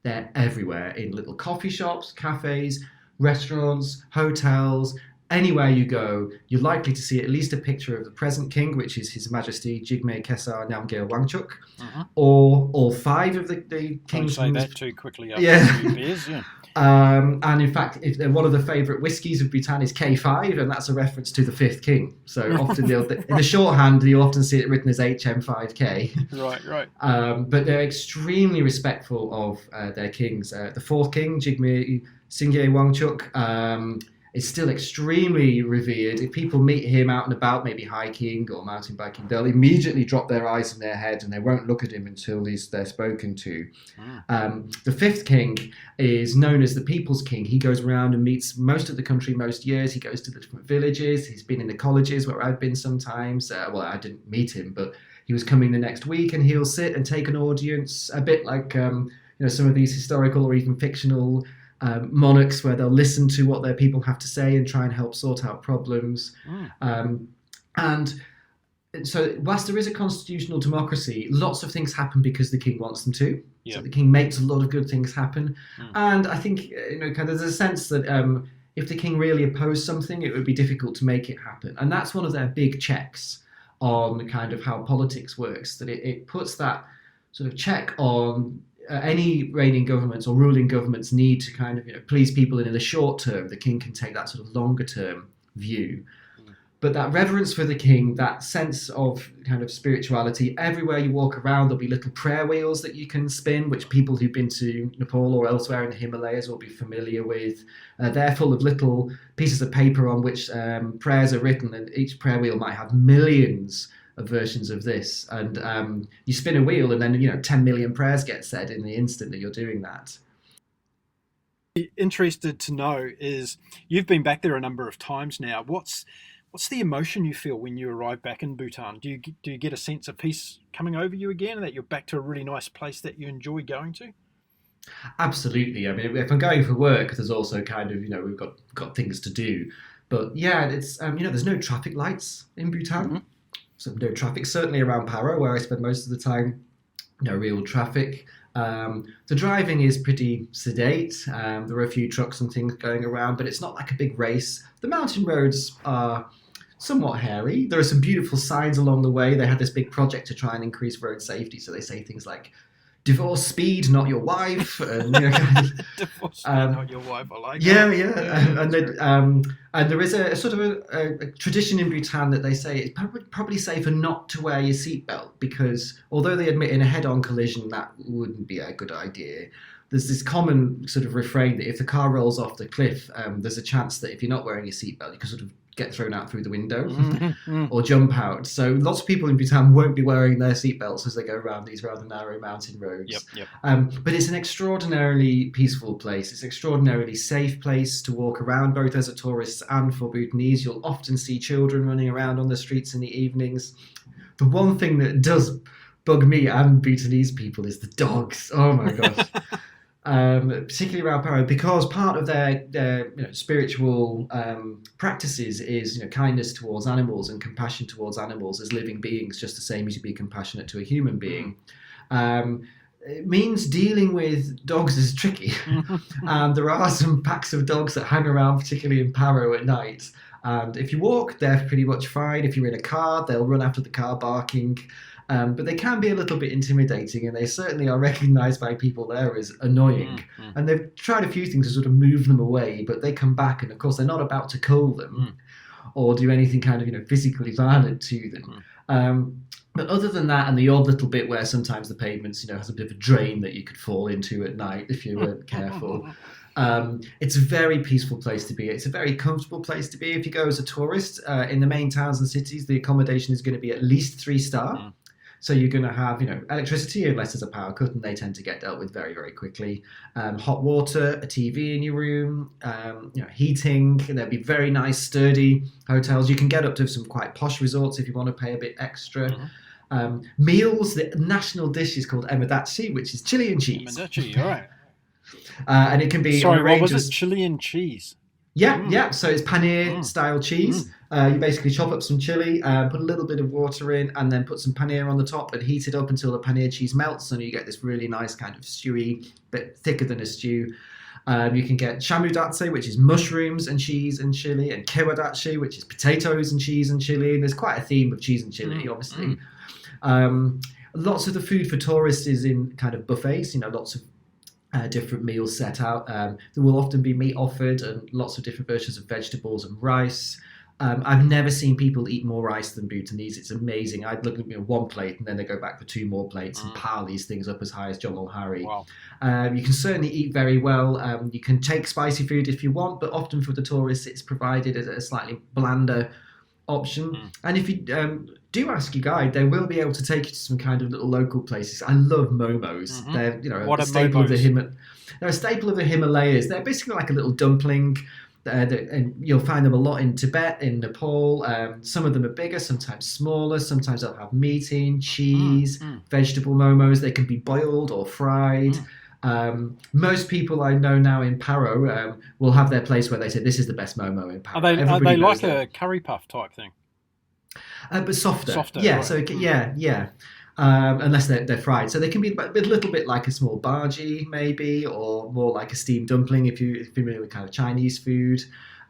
S2: They're everywhere, in little coffee shops, cafes, restaurants, hotels. Anywhere you go, you're likely to see at least a picture of the present king, which is His Majesty Jigme Khesar Namgyel Wangchuk, or all 5 of the kings.
S1: Don't say that too quickly after
S2: a
S1: few beers, yeah.
S2: And in fact, one of the favourite whiskies of Bhutan is K5, and that's a reference to the 5th king. So often, in the shorthand, you'll often see it written as HM5K.
S1: Right.
S2: But they're extremely respectful of their kings. The 4th king, Jigme Singye Wangchuk, is still extremely revered. If people meet him out and about, maybe hiking or mountain biking, they'll immediately drop their eyes in their head and they won't look at him until they're spoken to. The 5th king is known as the People's King. He goes around and meets most of the country most years. He goes to the different villages. He's been in the colleges where I've been sometimes. I didn't meet him, but he was coming the next week, and he'll sit and take an audience, a bit like some of these historical or even fictional monarchs, where they'll listen to what their people have to say and try and help sort out problems. And so whilst there is a constitutional democracy, lots of things happen because the king wants them to.
S1: Yep.
S2: So the king makes a lot of good things happen.
S1: Mm.
S2: And I think, kind of there's a sense that if the king really opposed something, it would be difficult to make it happen. And that's one of their big checks on kind of how politics works, that it puts that sort of check on any reigning governments or ruling governments need to kind of please people in the short term. The king can take that sort of longer term view. But that reverence for the king, that sense of kind of spirituality, everywhere you walk around, there'll be little prayer wheels that you can spin, which people who've been to Nepal or elsewhere in the Himalayas will be familiar with. They're full of little pieces of paper on which prayers are written, and each prayer wheel might have millions of versions of this. And you spin a wheel, and then 10 million prayers get said in the instant that you're doing that.
S1: Interested to know is, you've been back there a number of times now. What's the emotion you feel when you arrive back in Bhutan? Do you get a sense of peace coming over you again, and that you're back to a really nice place that you enjoy going to?
S2: Absolutely. I mean, if I'm going for work, there's also kind of we've got things to do. But yeah, it's there's no traffic lights in Bhutan, mm-hmm. So no traffic. Certainly around Paro, where I spend most of the time, no real traffic. The driving is pretty sedate. There are a few trucks and things going around, but it's not like a big race. The mountain roads are somewhat hairy. There are some beautiful signs along the way. They had this big project to try and increase road safety, so they say things like "divorce speed, not your wife," and
S1: divorce speed, not your wife. I like
S2: yeah,
S1: that.
S2: Yeah. And there is a sort of a tradition in Bhutan that they say it's probably safer not to wear your seatbelt, because although they admit in a head-on collision that wouldn't be a good idea, there's this common sort of refrain that if the car rolls off the cliff, there's a chance that if you're not wearing your seatbelt, you can sort of get thrown out through the window or jump out. So lots of people in Bhutan won't be wearing their seatbelts as they go around these rather narrow mountain roads.
S1: Yep.
S2: But it's an extraordinarily peaceful place. It's an extraordinarily safe place to walk around, both as a tourist and for Bhutanese. You'll often see children running around on the streets in the evenings. The one thing that does bug me and Bhutanese people is the dogs. Oh my gosh. Particularly around Paro, because part of their spiritual practices is kindness towards animals and compassion towards animals as living beings, just the same as you'd be compassionate to a human being. It means dealing with dogs is tricky. And there are some packs of dogs that hang around, particularly in Paro at night. And if you walk, they're pretty much fine. If you're in a car, they'll run after the car barking. But they can be a little bit intimidating, and they certainly are recognised by people there as annoying. And they've tried a few things to sort of move them away, but they come back, and of course they're not about to cull them or do anything kind of physically violent to them. But other than that, and the odd little bit where sometimes the pavements has a bit of a drain that you could fall into at night if you weren't careful. It's a very peaceful place to be. It's a very comfortable place to be. If you go as a tourist, in the main towns and cities, the accommodation is going to be at least 3-star. So you're going to have, electricity unless there's a power cut, and they tend to get dealt with very, very quickly. Hot water, a TV in your room, heating. There'll be very nice, sturdy hotels. You can get up to some quite posh resorts if you want to pay a bit extra. Meals, the national dish is called emadachi, which is chili and cheese.
S1: Emadachi, all right.
S2: And it can be
S1: Sorry, what was it? Chili and cheese?
S2: Yeah. So it's paneer-style cheese. You basically chop up some chili, put a little bit of water in, and then put some paneer on the top and heat it up until the paneer cheese melts, and you get this really nice kind of stewy, bit thicker than a stew. You can get shamudatse, which is mushrooms and cheese and chili, and kewadachi, which is potatoes and cheese and chili. And there's quite a theme of cheese and chili, obviously. Lots of the food for tourists is in kind of buffets, lots of different meals set out. There will often be meat offered and lots of different versions of vegetables and rice. I've never seen people eat more rice than Bhutanese. It's amazing. I'd look at one plate and then they go back for 2 more plates and pile these things up as high as John Mulharry.
S1: Wow.
S2: You can certainly eat very well. You can take spicy food if you want, but often for the tourists it's provided as a slightly blander option. And if you do ask your guide, they will be able to take you to some kind of little local places. I love momos. They're a staple of they're a staple of the Himalayas. They're basically like a little dumpling. And you'll find them a lot in Tibet, in Nepal. Some of them are bigger, sometimes smaller. Sometimes they'll have meat in, cheese, vegetable momos. They can be boiled or fried. Most people I know now in Paro will have their place where they say, this is the best momo in Paro.
S1: Are they like a curry puff type thing?
S2: But softer.
S1: Softer,
S2: Yeah.
S1: right.
S2: So yeah. Unless they're fried, so they can be a little bit like a small bhaji, maybe, or more like a steamed dumpling if you're familiar with kind of Chinese food.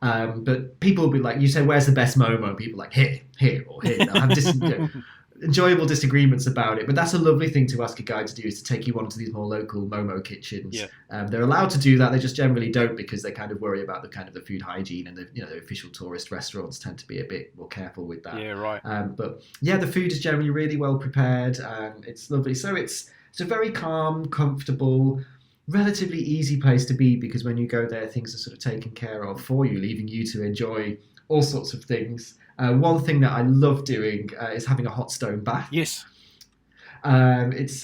S2: But people will be like, you say, "Where's the best momo?" People are like, here, or here. They'll have enjoyable disagreements about it, but that's a lovely thing to ask a guide to do, is to take you on to these more local momo kitchens.
S1: Yeah.
S2: They're allowed to do that. They just generally don't, because they kind of worry about the food hygiene, and the official tourist restaurants tend to be a bit more careful with that.
S1: Yeah, right.
S2: But yeah, the food is generally really well prepared. It's lovely. So it's a very calm, comfortable, relatively easy place to be, because when you go there, things are sort of taken care of for you, leaving you to enjoy all sorts of things. One thing that I love doing is having a hot stone bath.
S1: Yes.
S2: I've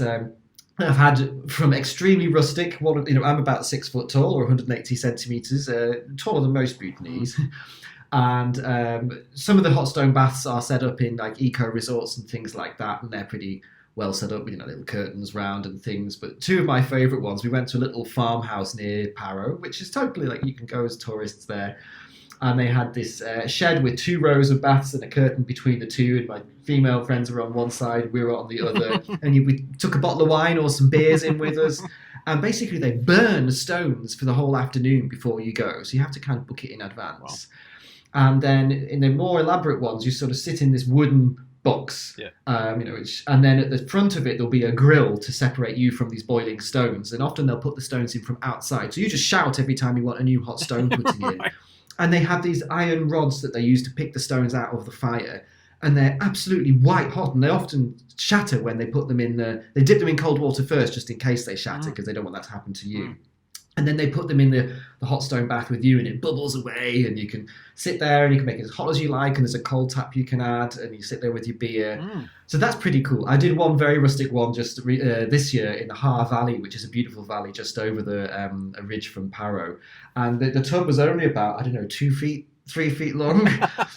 S2: had from extremely rustic. I'm about 6 foot tall, or 180 centimeters, taller than most Bhutanese. And some of the hot stone baths are set up in like eco resorts and things like that, and they're pretty well set up with little curtains round and things. But two of my favourite ones, we went to a little farmhouse near Paro, which is totally like you can go as tourists there. And they had this shed with 2 rows of baths and a curtain between the two. And my female friends were on one side, we were on the other. And we took a bottle of wine or some beers in with us. And basically they burn stones for the whole afternoon before you go. So you have to kind of book it in advance. Wow. And then in the more elaborate ones, you sort of sit in this wooden box.
S1: Yeah.
S2: And then at the front of it, there'll be a grill to separate you from these boiling stones. And often they'll put the stones in from outside. So you just shout every time you want a new hot stone putting in.
S1: Right.
S2: And they have these iron rods that they use to pick the stones out of the fire. And they're absolutely white hot. And they often shatter when they put them in they dip them in cold water first, just in case they shatter, because they don't want that to happen to you. And then they put them in the hot stone bath with you, and it bubbles away, and you can sit there and you can make it as hot as you like, and there's a cold tap you can add, and you sit there with your beer. So that's pretty cool. I did one very rustic one just this year in the Ha Valley, which is a beautiful valley just over a ridge from Paro. And the tub was only about, 3 feet long.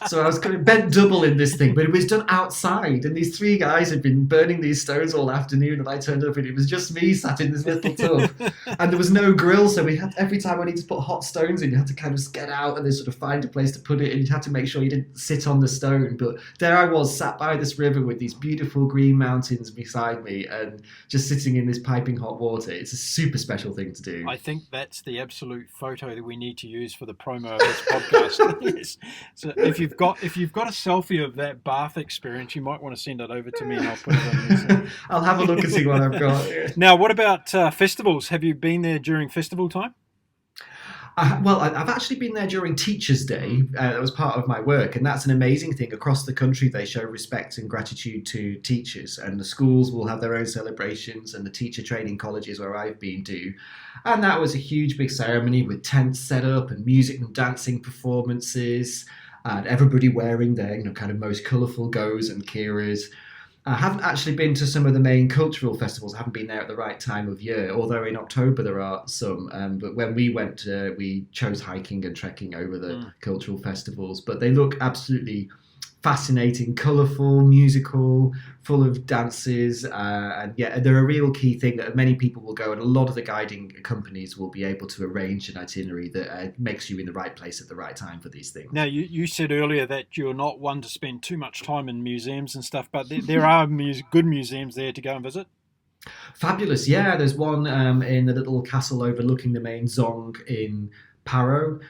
S2: So I was kind of bent double in this thing, but it was done outside, and these 3 guys had been burning these stones all afternoon, and I turned up and it was just me sat in this little tub. And there was no grill, so we had, every time I needed to put hot stones in, you had to kind of get out and then sort of find a place to put it, and you had to make sure you didn't sit on the stone. But there I was, sat by this river with these beautiful green mountains beside me, and just sitting in this piping hot water. It's a super special thing to do.
S1: I think that's the absolute photo that we need to use for the promo of this podcast. Yes. So if you've got a selfie of that bath experience, you might want to send it over to me, and I'll put it on this.
S2: I'll have a look and see what I've got.
S1: Now, what about festivals? Have you been there during festival time?
S2: Well, I've actually been there during Teachers' Day. That was part of my work, and that's an amazing thing. Across the country, they show respect and gratitude to teachers, and the schools will have their own celebrations, and the teacher training colleges where I've been do. And that was a huge, big ceremony with tents set up and music and dancing performances, and everybody wearing their kind of most colourful goes and kiras. I haven't actually been to some of the main cultural festivals. I haven't been there at the right time of year, although in October there are some. But when we went, we chose hiking and trekking over the cultural festivals. But they look absolutely fascinating, colourful, musical, full of dances. And yeah, they're a real key thing that many people will go, and a lot of the guiding companies will be able to arrange an itinerary that makes you in the right place at the right time for these things.
S1: Now, you said earlier that you're not one to spend too much time in museums and stuff, but there are good museums there to go and visit. Fabulous.
S2: Yeah, there's one in the little castle overlooking the main Zong in Paro,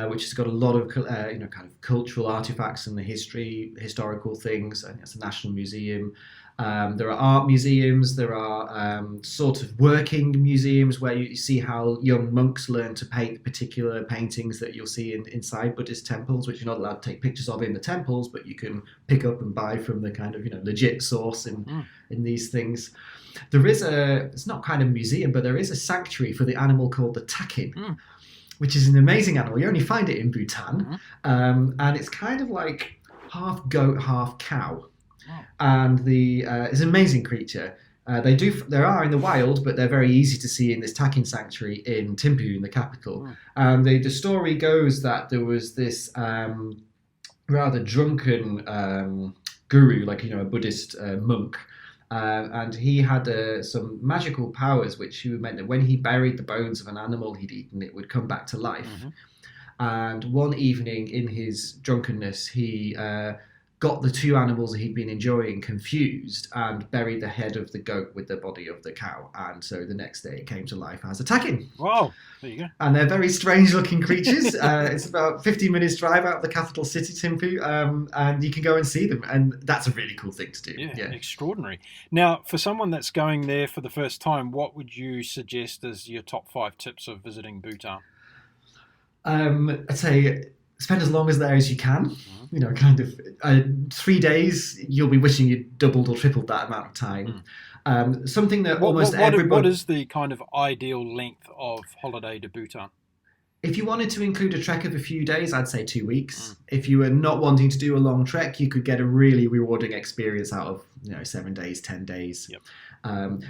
S2: which has got a lot of kind of cultural artifacts and the historical things. I think it's a national museum. There are art museums. There are sort of working museums where you see how young monks learn to paint particular paintings that you'll see inside Buddhist temples, which you're not allowed to take pictures of in the temples, but you can pick up and buy from the kind of legit source in these things. There is it's not kind of museum, but there is a sanctuary for the animal called the takin. Which is an amazing animal. You only find it in Bhutan. And it's kind of like half goat, half cow. Wow. And it's an amazing creature. There are in the wild, but they're very easy to see in this takin sanctuary in Thimphu, in the capital. And the story goes that there was this rather drunken guru, like a Buddhist monk, and he had some magical powers, which meant that when he buried the bones of an animal he'd eaten, it would come back to life. And one evening in his drunkenness, he got the two animals that he'd been enjoying confused and buried the head of the goat with the body of the cow. And so the next day it came to life as a takin.
S1: Wow, there you go.
S2: And they're very strange looking creatures. It's about 15 minutes drive out of the capital city, Thimphu, and you can go and see them. And that's a really cool thing to do.
S1: Yeah, extraordinary. Now, for someone that's going there for the first time, what would you suggest as your top 5 tips of visiting Bhutan?
S2: I'd say spend as long as there as you can. You know, kind of 3 days, you'll be wishing you'd doubled or tripled that amount of time. Something that everybody...
S1: What is the kind of ideal length of holiday to Bhutan?
S2: If you wanted to include a trek of a few days, I'd say 2 weeks. If you were not wanting to do a long trek, you could get a really rewarding experience out of 7 days, 10 days.
S1: Yep.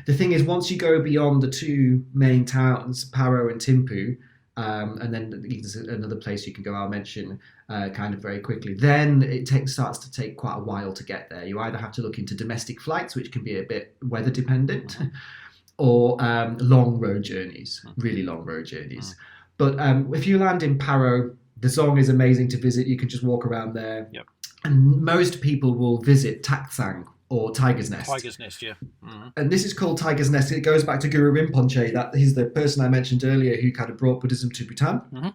S2: The thing is, once you go beyond the two main towns, Paro and Thimphu, and then there's another place you can go, I'll mention kind of very quickly, then it starts to take quite a while to get there. You either have to look into domestic flights, which can be a bit weather dependent, or long road journeys, really long road journeys. But if you land in Paro, the Zong is amazing to visit. You can just walk around there.
S1: Yep.
S2: And most people will visit Taksang, or Tiger's Nest.
S1: Tiger's Nest, yeah.
S2: And this is called Tiger's Nest. It goes back to Guru Rinpoche. That he's the person I mentioned earlier who kind of brought Buddhism to Bhutan.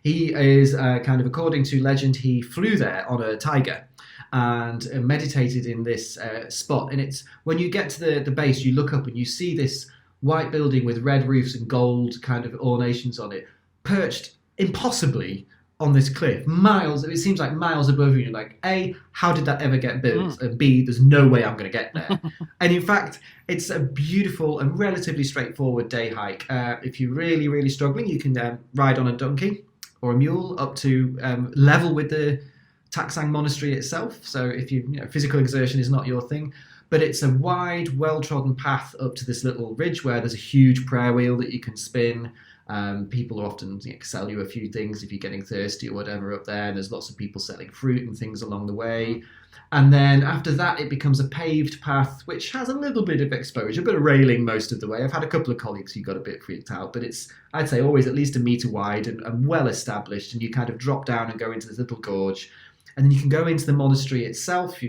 S2: He is kind of, according to legend, he flew there on a tiger and meditated in this spot. And it's when you get to the base, you look up and you see this white building with red roofs and gold kind of ornations on it, perched impossibly on this cliff, miles, it seems like miles above you. You're like, A, how did that ever get built? And B, there's no way I'm going to get there. And in fact, it's a beautiful and relatively straightforward day hike. If you're really, really struggling, you can ride on a donkey or a mule up to level with the Taksang monastery itself. So if physical exertion is not your thing, but it's a wide, well-trodden path up to this little ridge where there's a huge prayer wheel that you can spin. People often sell you a few things if you're getting thirsty or whatever up there. There's lots of people selling fruit and things along the way. And then after that, it becomes a paved path, which has a little bit of exposure, but a railing most of the way. I've had a couple of colleagues who got a bit freaked out, but it's, I'd say, always at least a metre wide and well established. And you kind of drop down and go into this little gorge. And then you can go into the monastery itself,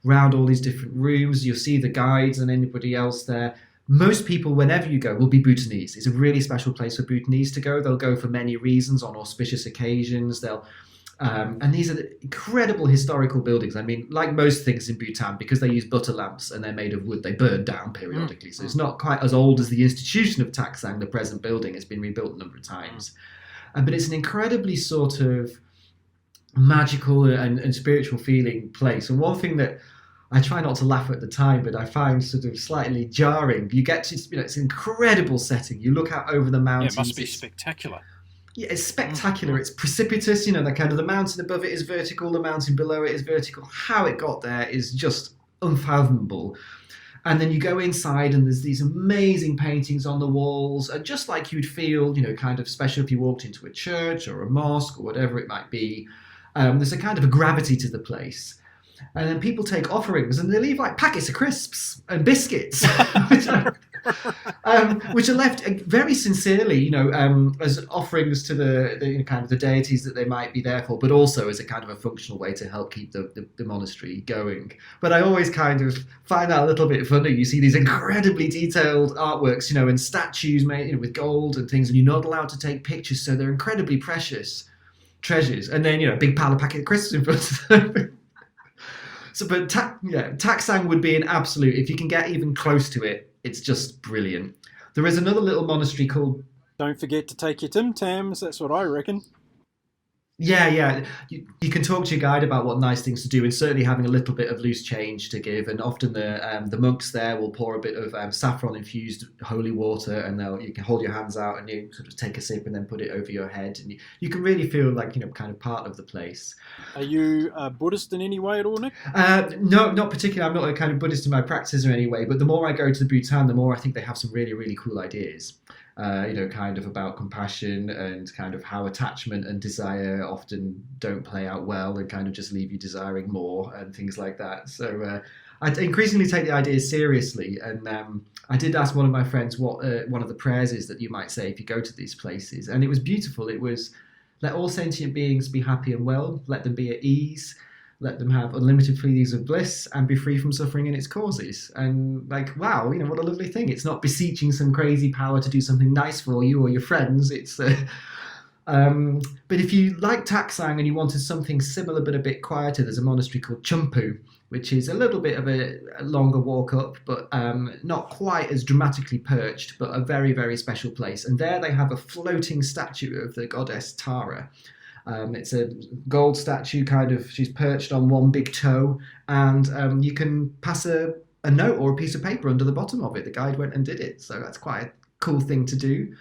S2: round all these different rooms. You'll see the guides and anybody else there. Most people, whenever you go, will be Bhutanese. It's a really special place for Bhutanese to go. They'll go for many reasons, on auspicious occasions. And these are incredible historical buildings. I mean, like most things in Bhutan, because they use butter lamps and they're made of wood, they burn down periodically. So it's not quite as old as the institution of Taksang, the present building. It's been rebuilt a number of times. But it's an incredibly sort of magical and spiritual feeling place. And one thing that I try not to laugh at the time, but I find sort of slightly jarring. You get to, it's an incredible setting. You look out over the mountains.
S1: Yeah, it must be spectacular.
S2: Yeah, it's spectacular. It's precipitous. The mountain above it is vertical. The mountain below it is vertical. How it got there is just unfathomable. And then you go inside and there's these amazing paintings on the walls. And just like you'd feel, kind of special if you walked into a church or a mosque or whatever it might be, there's a kind of a gravity to the place. And then people take offerings and they leave like packets of crisps and biscuits, which are left very sincerely, as offerings to the kind of the deities that they might be there for, but also as a kind of a functional way to help keep the monastery going. But I always kind of find that a little bit funny. You see these incredibly detailed artworks, and statues made with gold and things, and you're not allowed to take pictures, so they're incredibly precious treasures. And then, a big pile of packet of crisps in front of them. So, but Taksang would be an absolute, if you can get even close to it, it's just brilliant. There is another little monastery called...
S1: Don't forget to take your Tim Tams, that's what I reckon.
S2: Yeah. You can talk to your guide about what nice things to do, and certainly having a little bit of loose change to give. And often the monks there will pour a bit of saffron-infused holy water, and you can hold your hands out and you sort of take a sip and then put it over your head. And you can really feel like, kind of part of the place.
S1: Are you Buddhist in any way at all, Nick?
S2: No, not particularly. I'm not a kind of Buddhist in my practice or any way, but the more I go to Bhutan, the more I think they have some really, really cool ideas. Kind of about compassion and kind of how attachment and desire often don't play out well and kind of just leave you desiring more and things like that. So I increasingly take the ideas seriously. And I did ask one of my friends what one of the prayers is that you might say if you go to these places. And it was beautiful. It was, let all sentient beings be happy and well, let them be at ease. let them have unlimited feelings of bliss and be free from suffering and its causes. And like, wow, what a lovely thing. It's not beseeching some crazy power to do something nice for you or your friends. It's but if you like Taksang and you wanted something similar but a bit quieter, there's a monastery called Chumpu, which is a little bit of a longer walk up, but not quite as dramatically perched, but a very, very special place. And there they have a floating statue of the goddess Tara. It's a gold statue, she's perched on one big toe, and you can pass a note or a piece of paper under the bottom of it. The guide went and did it, so that's quite a cool thing to do.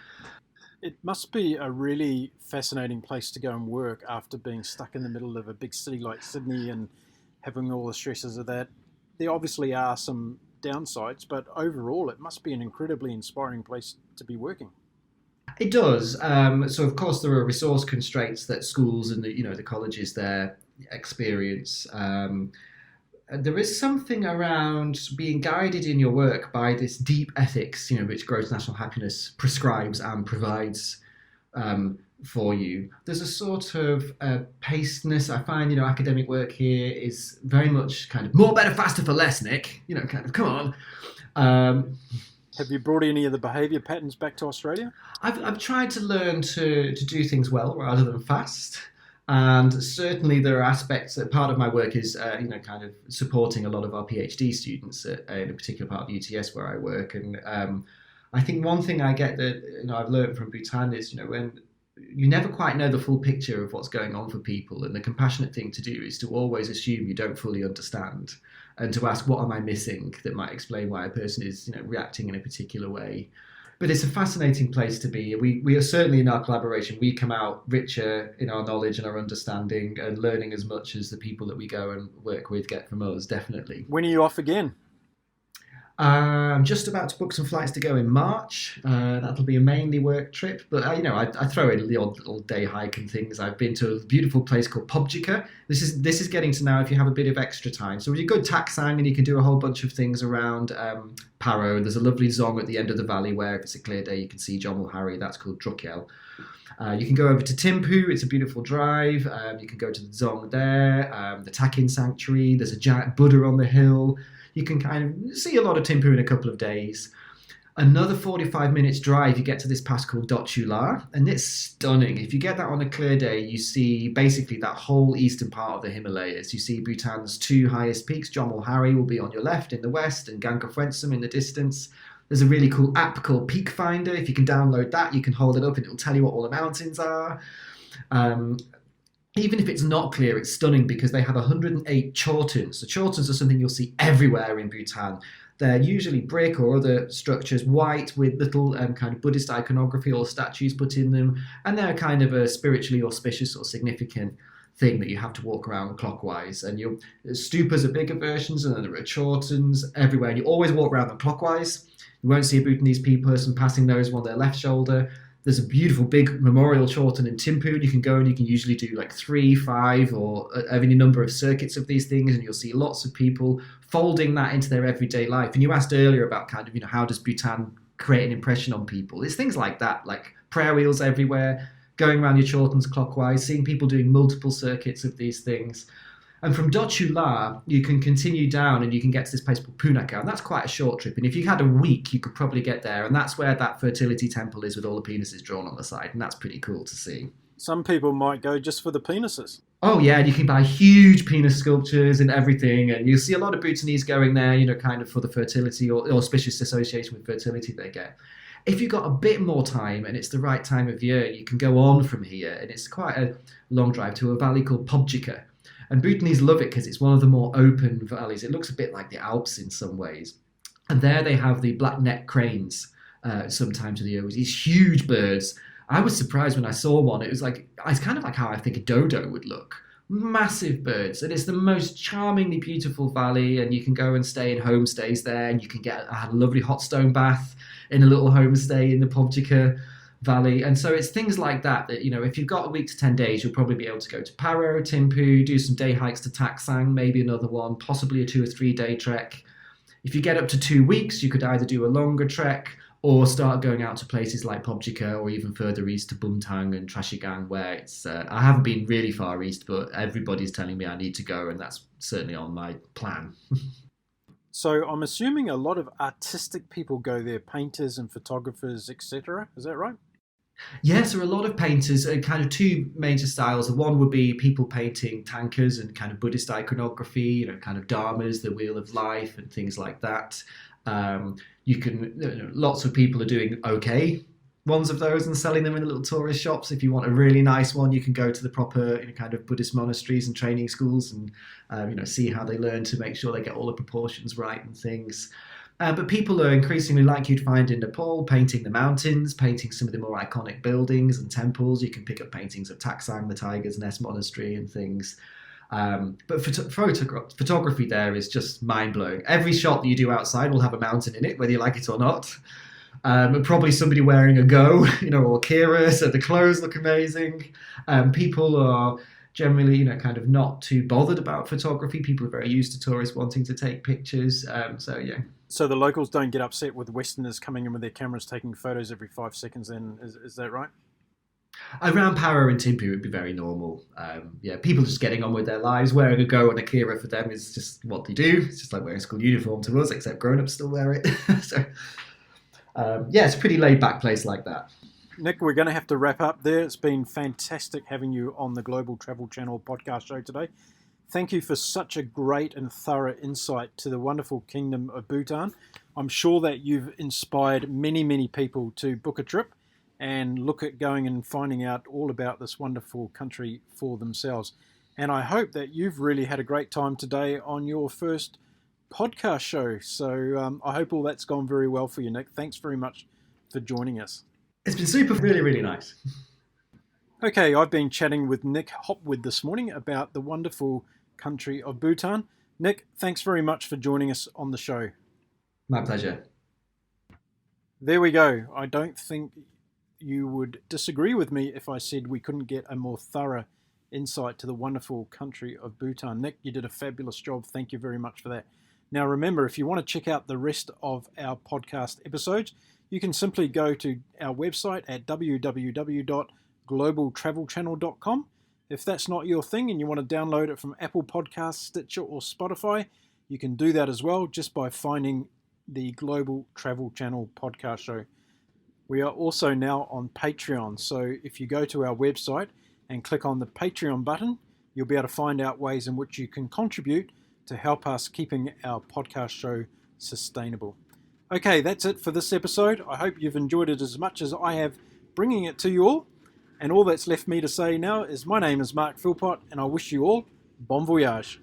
S1: It must be a really fascinating place to go and work after being stuck in the middle of a big city like Sydney and having all the stresses of that. There obviously are some downsides, but overall it must be an incredibly inspiring place to be working.
S2: It does. So of course there are resource constraints that schools and the colleges there experience. There is something around being guided in your work by this deep ethics, which gross national happiness prescribes and provides for you. There's a sort of pacedness. I find, academic work here is very much kind of more, better, faster for less, Nick. Come on.
S1: Have you brought any of the behaviour patterns back to Australia?
S2: I've tried to learn to do things well rather than fast. And certainly there are aspects that part of my work is, kind of supporting a lot of our PhD students in a particular part of UTS where I work. And I think one thing I get that I've learned from Bhutan is, when you never quite know the full picture of what's going on for people, and the compassionate thing to do is to always assume you don't fully understand, and to ask, what am I missing that might explain why a person is reacting in a particular way. But it's a fascinating place to be. We are certainly, in our collaboration, we come out richer in our knowledge and our understanding and learning as much as the people that we go and work with get from us, definitely.
S1: When are you off again?
S2: I'm just about to book some flights to go in March. That'll be a mainly work trip, but I throw in the odd little day hike and things. I've been to a beautiful place called Pobjika. This is getting to now if you have a bit of extra time. So you go Taksang and you can do a whole bunch of things around Paro. There's a lovely zong at the end of the valley where if it's a clear day you can see Jomul Hari. That's called Drukyel. You can go over to Thimphu. It's a beautiful drive. You can go to the zong there. The Takin Sanctuary. There's a giant Buddha on the hill. You can kind of see a lot of Thimphu in a couple of days. Another 45 minutes drive, you get to this pass called Dotchula, and it's stunning. If you get that on a clear day, you see basically that whole eastern part of the Himalayas. You see Bhutan's two highest peaks. Jomul Hari will be on your left in the west, and Gangkar Fuensum in the distance. There's a really cool app called Peak Finder. If you can download that, you can hold it up and it'll tell you what all the mountains are. Even if it's not clear, it's stunning because they have 108 chortens. So chortens are something you'll see everywhere in Bhutan. They're usually brick or other structures, white with little kind of Buddhist iconography or statues put in them. And they're kind of a spiritually auspicious or significant thing that you have to walk around clockwise. And stupas are bigger versions, and then there are chortens everywhere. And you always walk around them clockwise. You won't see a Bhutanese person passing those on their left shoulder. There's a beautiful big memorial chorten in Thimphu. You can go and you can usually do like 3, 5 or any number of circuits of these things, and you'll see lots of people folding that into their everyday life. And you asked earlier about kind of, how does Bhutan create an impression on people? It's things like that, like prayer wheels everywhere, going around your chortens clockwise, seeing people doing multiple circuits of these things. And from Dotchula, you can continue down and you can get to this place called Punakha, and that's quite a short trip. And if you had a week, you could probably get there, and that's where that fertility temple is with all the penises drawn on the side, and that's pretty cool to see.
S1: Some people might go just for the penises.
S2: Oh yeah, and you can buy huge penis sculptures and everything, and you'll see a lot of Bhutanese going there, kind of for the fertility or auspicious association with fertility they get. If you've got a bit more time and it's the right time of year, you can go on from here, and it's quite a long drive to a valley called Pobjika. And Bhutanese love it because it's one of the more open valleys. It looks a bit like the Alps in some ways. And there they have the black-necked cranes sometimes of the year, with these huge birds. I was surprised when I saw one. It's kind of like how I think a dodo would look. Massive birds. And it's the most charmingly beautiful valley, and you can go and stay in homestays there, and you can I had a lovely hot stone bath in a little homestay in the Pobjika Valley. And so it's things like that if you've got a week to 10 days, you'll probably be able to go to Paro, Thimphu, do some day hikes to Taksang, maybe another one, possibly a 2 or 3 day trek. If you get up to 2 weeks, you could either do a longer trek or start going out to places like Pobjika or even further east to Bhutan and Trashigang, where it's I haven't been really far east, but everybody's telling me I need to go, and that's certainly on my plan.
S1: So I'm assuming a lot of artistic people go there, painters and photographers, etc. Is that right?
S2: Yes, there are a lot of painters, kind of two major styles. The one would be people painting tankers and kind of Buddhist iconography, kind of dharmas, the wheel of life, and things like that. Lots of people are doing okay ones of those and selling them in little tourist shops. If you want a really nice one, you can go to the proper kind of Buddhist monasteries and training schools and see how they learn to make sure they get all the proportions right and things. But people are increasingly, like you'd find in Nepal, painting the mountains, painting some of the more iconic buildings and temples. You can pick up paintings of Taksang, the Tiger's Nest Monastery, and things. But photography there is just mind-blowing. Every shot that you do outside will have a mountain in it, whether you like it or not. And probably somebody wearing a go, or kira, so the clothes look amazing. People are generally, kind of not too bothered about photography. People are very used to tourists wanting to take pictures.
S1: So the locals don't get upset with Westerners coming in with their cameras taking photos every 5 seconds then, is that right?
S2: Around Paro and Thimphu, it'd be very normal. People just getting on with their lives. Wearing a go and a kira for them is just what they do. It's just like wearing a school uniform to us, except grown-ups still wear it. It's a pretty laid-back place like that.
S1: Nick, we're going to have to wrap up there. It's been fantastic having you on the Global Travel Channel podcast show today. Thank you for such a great and thorough insight to the wonderful kingdom of Bhutan. I'm sure that you've inspired many, many people to book a trip and look at going and finding out all about this wonderful country for themselves. And I hope that you've really had a great time today on your first podcast show. So I hope all that's gone very well for you, Nick. Thanks very much for joining us.
S2: It's been super, really, really nice.
S1: Okay, I've been chatting with Nick Hopwood this morning about the wonderful country of Bhutan. Nick, thanks very much for joining us on the show.
S2: My pleasure.
S1: There we go. I don't think you would disagree with me if I said we couldn't get a more thorough insight to the wonderful country of Bhutan. Nick, you did a fabulous job. Thank you very much for that. Now remember, if you want to check out the rest of our podcast episodes, you can simply go to our website at www.globaltravelchannel.com. If that's not your thing and you want to download it from Apple Podcasts, Stitcher or Spotify, you can do that as well just by finding the Global Travel Channel podcast show. We are also now on Patreon, so if you go to our website and click on the Patreon button, you'll be able to find out ways in which you can contribute to help us keeping our podcast show sustainable. Okay, that's it for this episode. I hope you've enjoyed it as much as I have bringing it to you all. And all that's left me to say now is my name is Mark Philpott, and I wish you all bon voyage.